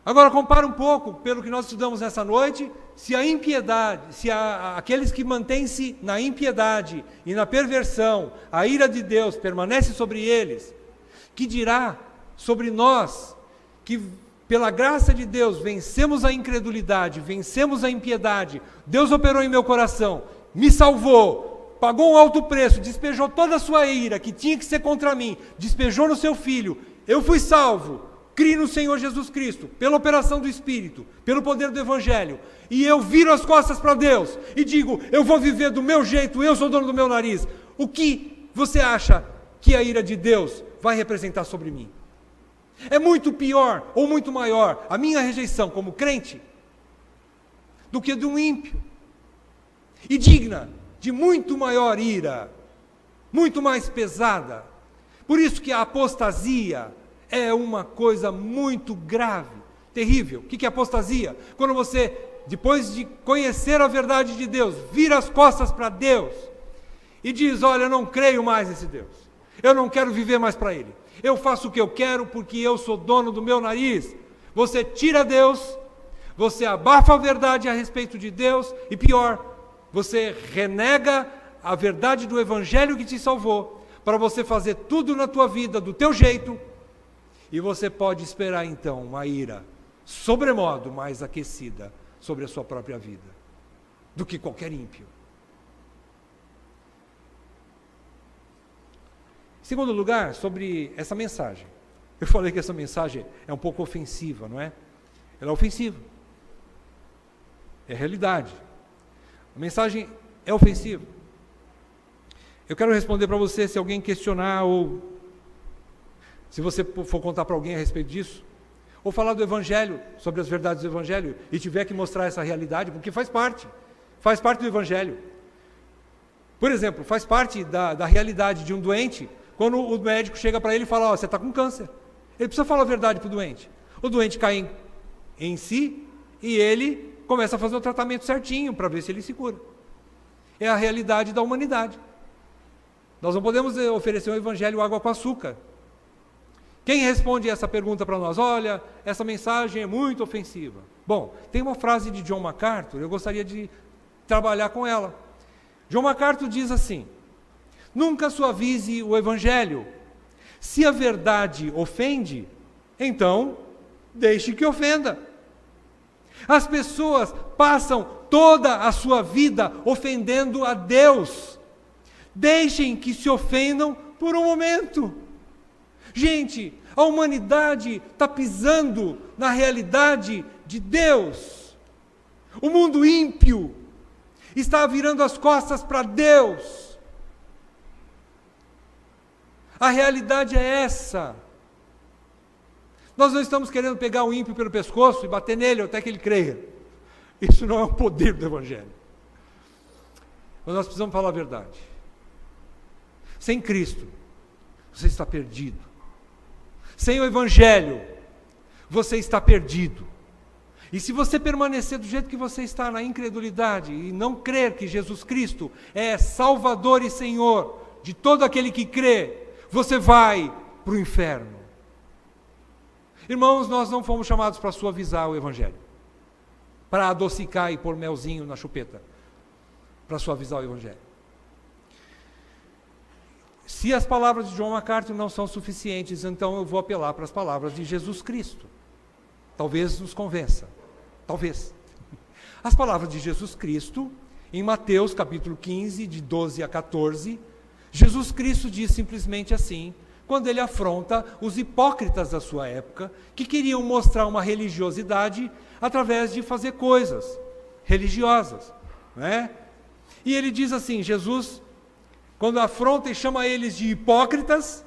agora compara um pouco, pelo que nós estudamos nessa noite, se a impiedade, aqueles que mantêm-se na impiedade e na perversão, a ira de Deus permanece sobre eles, que dirá sobre nós, que pela graça de Deus vencemos a incredulidade, vencemos a impiedade. Deus operou em meu coração, me salvou, pagou um alto preço, despejou toda a sua ira, que tinha que ser contra mim, despejou no seu Filho, eu fui salvo, criei no Senhor Jesus Cristo, pela operação do Espírito, pelo poder do Evangelho, e eu viro as costas para Deus, e digo, eu vou viver do meu jeito, eu sou dono do meu nariz. O que você acha que a ira de Deus vai representar sobre mim? É muito pior ou muito maior a minha rejeição como crente do que de um ímpio, e digna de muito maior ira, muito mais pesada. Por isso que a apostasia é uma coisa muito grave, terrível. O que é apostasia? Quando você, depois de conhecer a verdade de Deus, vira as costas para Deus e diz: olha, eu não creio mais nesse Deus, eu não quero viver mais para Ele, eu faço o que eu quero porque eu sou dono do meu nariz. Você tira Deus, você abafa a verdade a respeito de Deus e pior, você renega a verdade do Evangelho que te salvou, para você fazer tudo na tua vida do teu jeito, e você pode esperar então uma ira sobremodo mais aquecida sobre a sua própria vida, do que qualquer ímpio. Em segundo lugar, sobre essa mensagem. Eu falei que essa mensagem é um pouco ofensiva, não é? Ela é ofensiva. É realidade. A mensagem é ofensiva. Eu quero responder para você, se alguém questionar, ou se você for contar para alguém a respeito disso, ou falar do Evangelho, sobre as verdades do Evangelho, e tiver que mostrar essa realidade, porque faz parte do Evangelho. Por exemplo, faz parte da realidade de um doente, quando o médico chega para ele e fala, você está com câncer. Ele precisa falar a verdade para o doente. O doente cai em si, e ele começa a fazer o tratamento certinho, para ver se ele se cura. É a realidade da humanidade. Nós não podemos oferecer um Evangelho água com açúcar. Quem responde essa pergunta para nós? Olha, essa mensagem é muito ofensiva. Bom, tem uma frase de John MacArthur, eu gostaria de trabalhar com ela. John MacArthur diz assim: nunca suavize o Evangelho. Se a verdade ofende, então deixe que ofenda. As pessoas passam toda a sua vida ofendendo a Deus. Deixem que se ofendam por um momento. Gente, a humanidade está pisando na realidade de Deus. O mundo ímpio está virando as costas para Deus. A realidade é essa. Nós não estamos querendo pegar o ímpio pelo pescoço e bater nele até que ele creia. Isso não é o poder do Evangelho. Mas nós precisamos falar a verdade. Sem Cristo, você está perdido. Sem o Evangelho, você está perdido. E se você permanecer do jeito que você está, na incredulidade, e não crer que Jesus Cristo é Salvador e Senhor de todo aquele que crê, você vai para o inferno. Irmãos, nós não fomos chamados para suavizar o Evangelho, para adocicar e pôr melzinho na chupeta, para suavizar o Evangelho. Se as palavras de John MacArthur não são suficientes, então eu vou apelar para as palavras de Jesus Cristo. Talvez nos convença. Talvez. As palavras de Jesus Cristo, em Mateus capítulo 15, de 12 a 14, Jesus Cristo diz simplesmente assim, quando ele afronta os hipócritas da sua época, que queriam mostrar uma religiosidade através de fazer coisas religiosas, não é? E ele diz assim, Jesus, quando afronta e chama eles de hipócritas,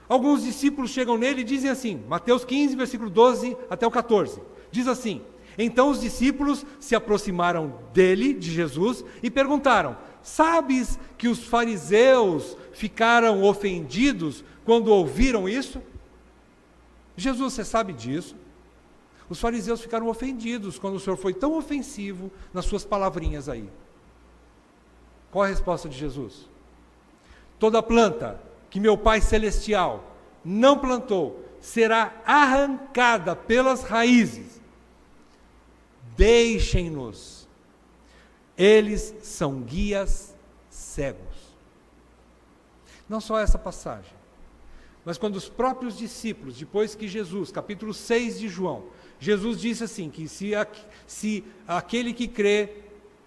alguns discípulos chegam nele e dizem assim, Mateus 15, versículo 12 até o 14, diz assim, então os discípulos se aproximaram dele, de Jesus, e perguntaram, sabes que os fariseus ficaram ofendidos quando ouviram isso? Jesus, você sabe disso? Os fariseus ficaram ofendidos quando o Senhor foi tão ofensivo nas suas palavrinhas aí. Qual a resposta de Jesus? Toda planta que meu Pai Celestial não plantou será arrancada pelas raízes. Deixem-nos. Eles são guias cegos. Não só essa passagem, mas quando os próprios discípulos, depois que Jesus, capítulo 6 de João, Jesus disse assim, que se aquele que crê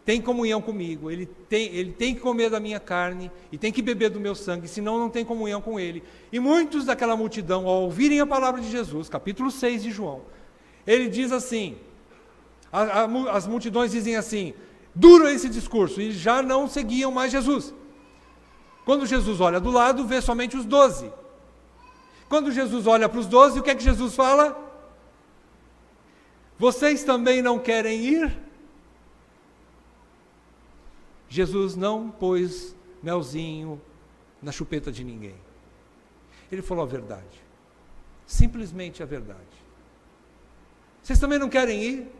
tem comunhão comigo, ele tem que comer da minha carne e tem que beber do meu sangue, senão não tem comunhão com ele. E muitos daquela multidão, ao ouvirem a palavra de Jesus, capítulo 6 de João, ele diz assim, as multidões dizem assim, duro esse discurso, e já não seguiam mais Jesus. Quando Jesus olha do lado, vê somente os 12. Quando Jesus olha para os 12, o que é que Jesus fala? Vocês também não querem ir? Jesus não pôs melzinho na chupeta de ninguém. Ele falou a verdade. Simplesmente a verdade. Vocês também não querem ir?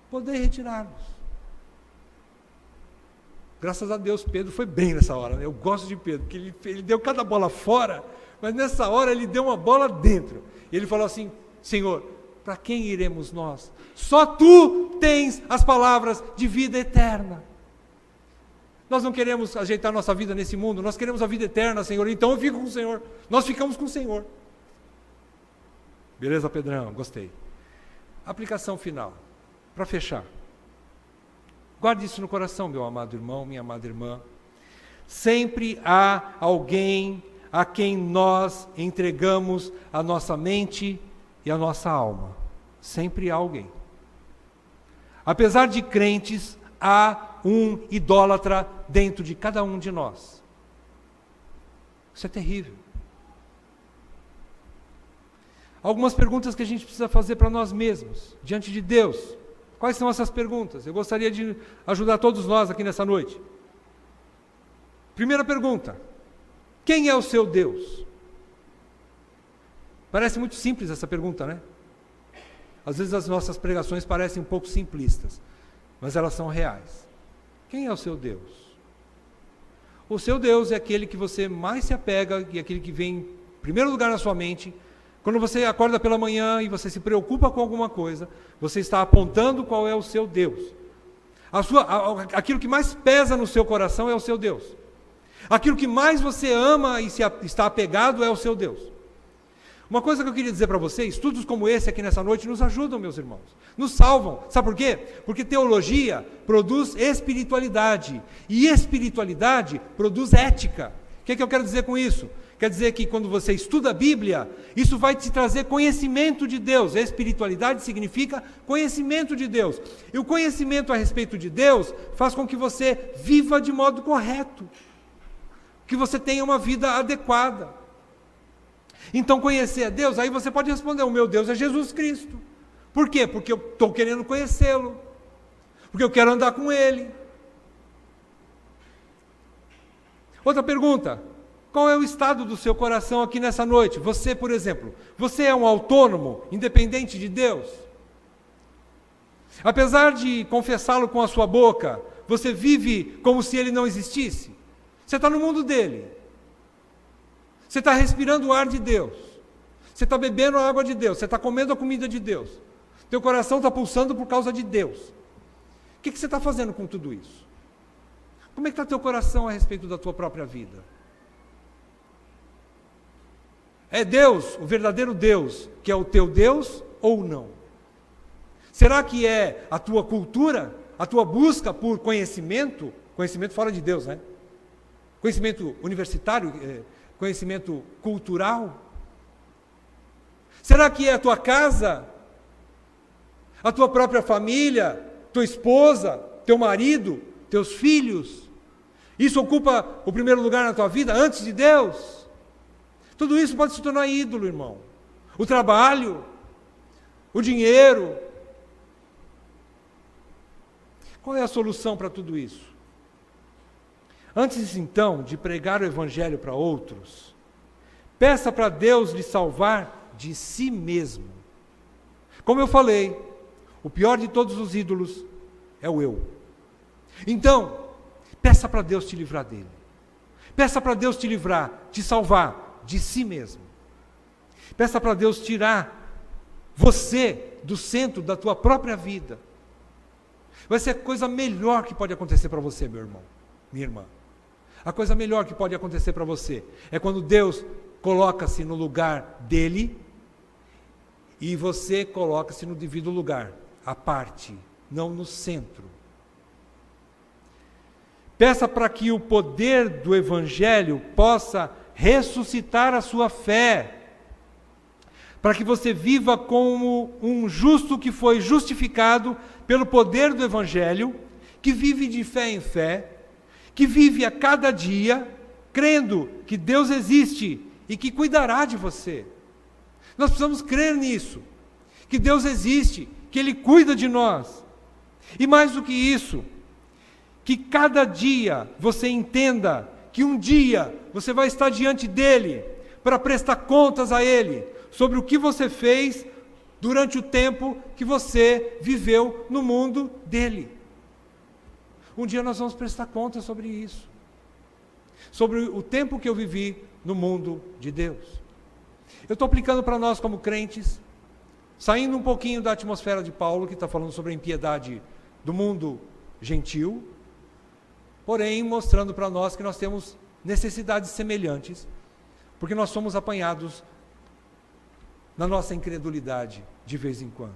Podem retirar-nos. Graças a Deus, Pedro foi bem nessa hora. Né? Eu gosto de Pedro, porque ele deu cada bola fora, mas nessa hora ele deu uma bola dentro. E ele falou assim, Senhor, para quem iremos nós? Só Tu tens as palavras de vida eterna. Nós não queremos ajeitar nossa vida nesse mundo, nós queremos a vida eterna, Senhor. Então eu fico com o Senhor. Nós ficamos com o Senhor. Beleza, Pedrão? Gostei. Aplicação final. Para fechar. Guarde isso no coração, meu amado irmão, minha amada irmã. Sempre há alguém a quem nós entregamos a nossa mente e a nossa alma. Sempre há alguém. Apesar de crentes, há um idólatra dentro de cada um de nós. Isso é terrível. Algumas perguntas que a gente precisa fazer para nós mesmos, diante de Deus. Quais são essas perguntas? Eu gostaria de ajudar todos nós aqui nessa noite. Primeira pergunta: quem é o seu Deus? Parece muito simples essa pergunta, né? Às vezes as nossas pregações parecem um pouco simplistas, mas elas são reais. Quem é o seu Deus? O seu Deus é aquele que você mais se apega e aquele que vem em primeiro lugar na sua mente. Quando você acorda pela manhã e você se preocupa com alguma coisa, você está apontando qual é o seu Deus. Aquilo que mais pesa no seu coração é o seu Deus. Aquilo que mais você ama e está apegado é o seu Deus. Uma coisa que eu queria dizer para vocês, estudos como esse aqui nessa noite nos ajudam, meus irmãos. Nos salvam. Sabe por quê? Porque teologia produz espiritualidade. E espiritualidade produz ética. O que eu quero dizer com isso? Quer dizer que quando você estuda a Bíblia, isso vai te trazer conhecimento de Deus. A espiritualidade significa conhecimento de Deus. E o conhecimento a respeito de Deus faz com que você viva de modo correto. Que você tenha uma vida adequada. Então conhecer a Deus, aí você pode responder: o meu Deus é Jesus Cristo. Por quê? Porque eu estou querendo conhecê-lo. Porque eu quero andar com Ele. Outra pergunta: qual é o estado do seu coração aqui nessa noite? Você, por exemplo, você é um autônomo, independente de Deus? Apesar de confessá-lo com a sua boca, você vive como se Ele não existisse? Você está no mundo dele. Você está respirando o ar de Deus. Você está bebendo a água de Deus. Você está comendo a comida de Deus. Teu coração está pulsando por causa de Deus. O que você está fazendo com tudo isso? Como é que está teu coração a respeito da tua própria vida? É Deus, o verdadeiro Deus, que é o teu Deus ou não? Será que é a tua cultura, a tua busca por conhecimento, conhecimento fora de Deus, né? Conhecimento universitário, conhecimento cultural? Será que é a tua casa, a tua própria família, tua esposa, teu marido, teus filhos? Isso ocupa o primeiro lugar na tua vida antes de Deus? Tudo isso pode se tornar ídolo, irmão. O trabalho, o dinheiro. Qual é a solução para tudo isso? Antes, então, de pregar o Evangelho para outros, peça para Deus lhe salvar de si mesmo. Como eu falei, o pior de todos os ídolos é o eu. Então, peça para Deus te livrar dele. Peça para Deus te livrar, te salvar de si mesmo. Peça para Deus tirar você do centro da tua própria vida. Vai ser a coisa melhor que pode acontecer para você, meu irmão, minha irmã. A coisa melhor que pode acontecer para você é quando Deus coloca-se no lugar dele e você coloca-se no devido lugar, à parte, não no centro. Peça para que o poder do Evangelho possa ressuscitar a sua fé, para que você viva como um justo que foi justificado pelo poder do Evangelho, que vive de fé em fé, que vive a cada dia, crendo que Deus existe e que cuidará de você. Nós precisamos crer nisso, que Deus existe, que Ele cuida de nós. E mais do que isso, que cada dia você entenda que um dia você vai estar diante dEle para prestar contas a Ele sobre o que você fez durante o tempo que você viveu no mundo dEle. Um dia nós vamos prestar contas sobre isso, sobre o tempo que eu vivi no mundo de Deus. Eu estou aplicando para nós como crentes saindo um pouquinho da atmosfera de Paulo, que está falando sobre a impiedade do mundo gentil, porém mostrando para nós que nós temos necessidades semelhantes, porque nós somos apanhados na nossa incredulidade de vez em quando.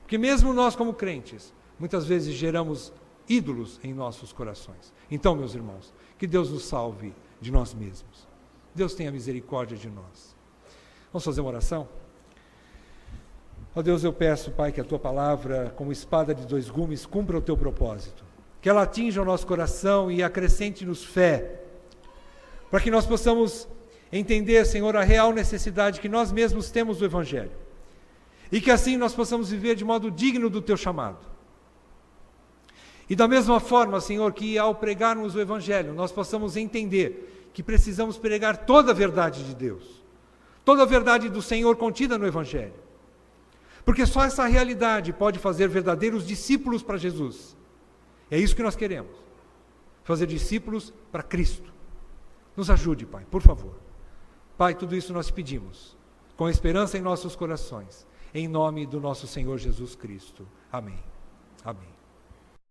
Porque mesmo nós como crentes, muitas vezes geramos ídolos em nossos corações. Então, meus irmãos, que Deus nos salve de nós mesmos. Deus tenha misericórdia de nós. Vamos fazer uma oração? Ó Deus, eu peço, Pai, que a Tua palavra, como espada de dois gumes, cumpra o Teu propósito. Que ela atinja o nosso coração e acrescente-nos fé, para que nós possamos entender, Senhor, a real necessidade que nós mesmos temos do Evangelho. E que assim nós possamos viver de modo digno do Teu chamado. E da mesma forma, Senhor, que ao pregarmos o Evangelho, nós possamos entender que precisamos pregar toda a verdade de Deus. Toda a verdade do Senhor contida no Evangelho. Porque só essa realidade pode fazer verdadeiros discípulos para Jesus. É isso que nós queremos. Fazer discípulos para Cristo. Nos ajude, Pai, por favor. Pai, tudo isso nós pedimos, com esperança em nossos corações, em nome do nosso Senhor Jesus Cristo. Amém. Amém.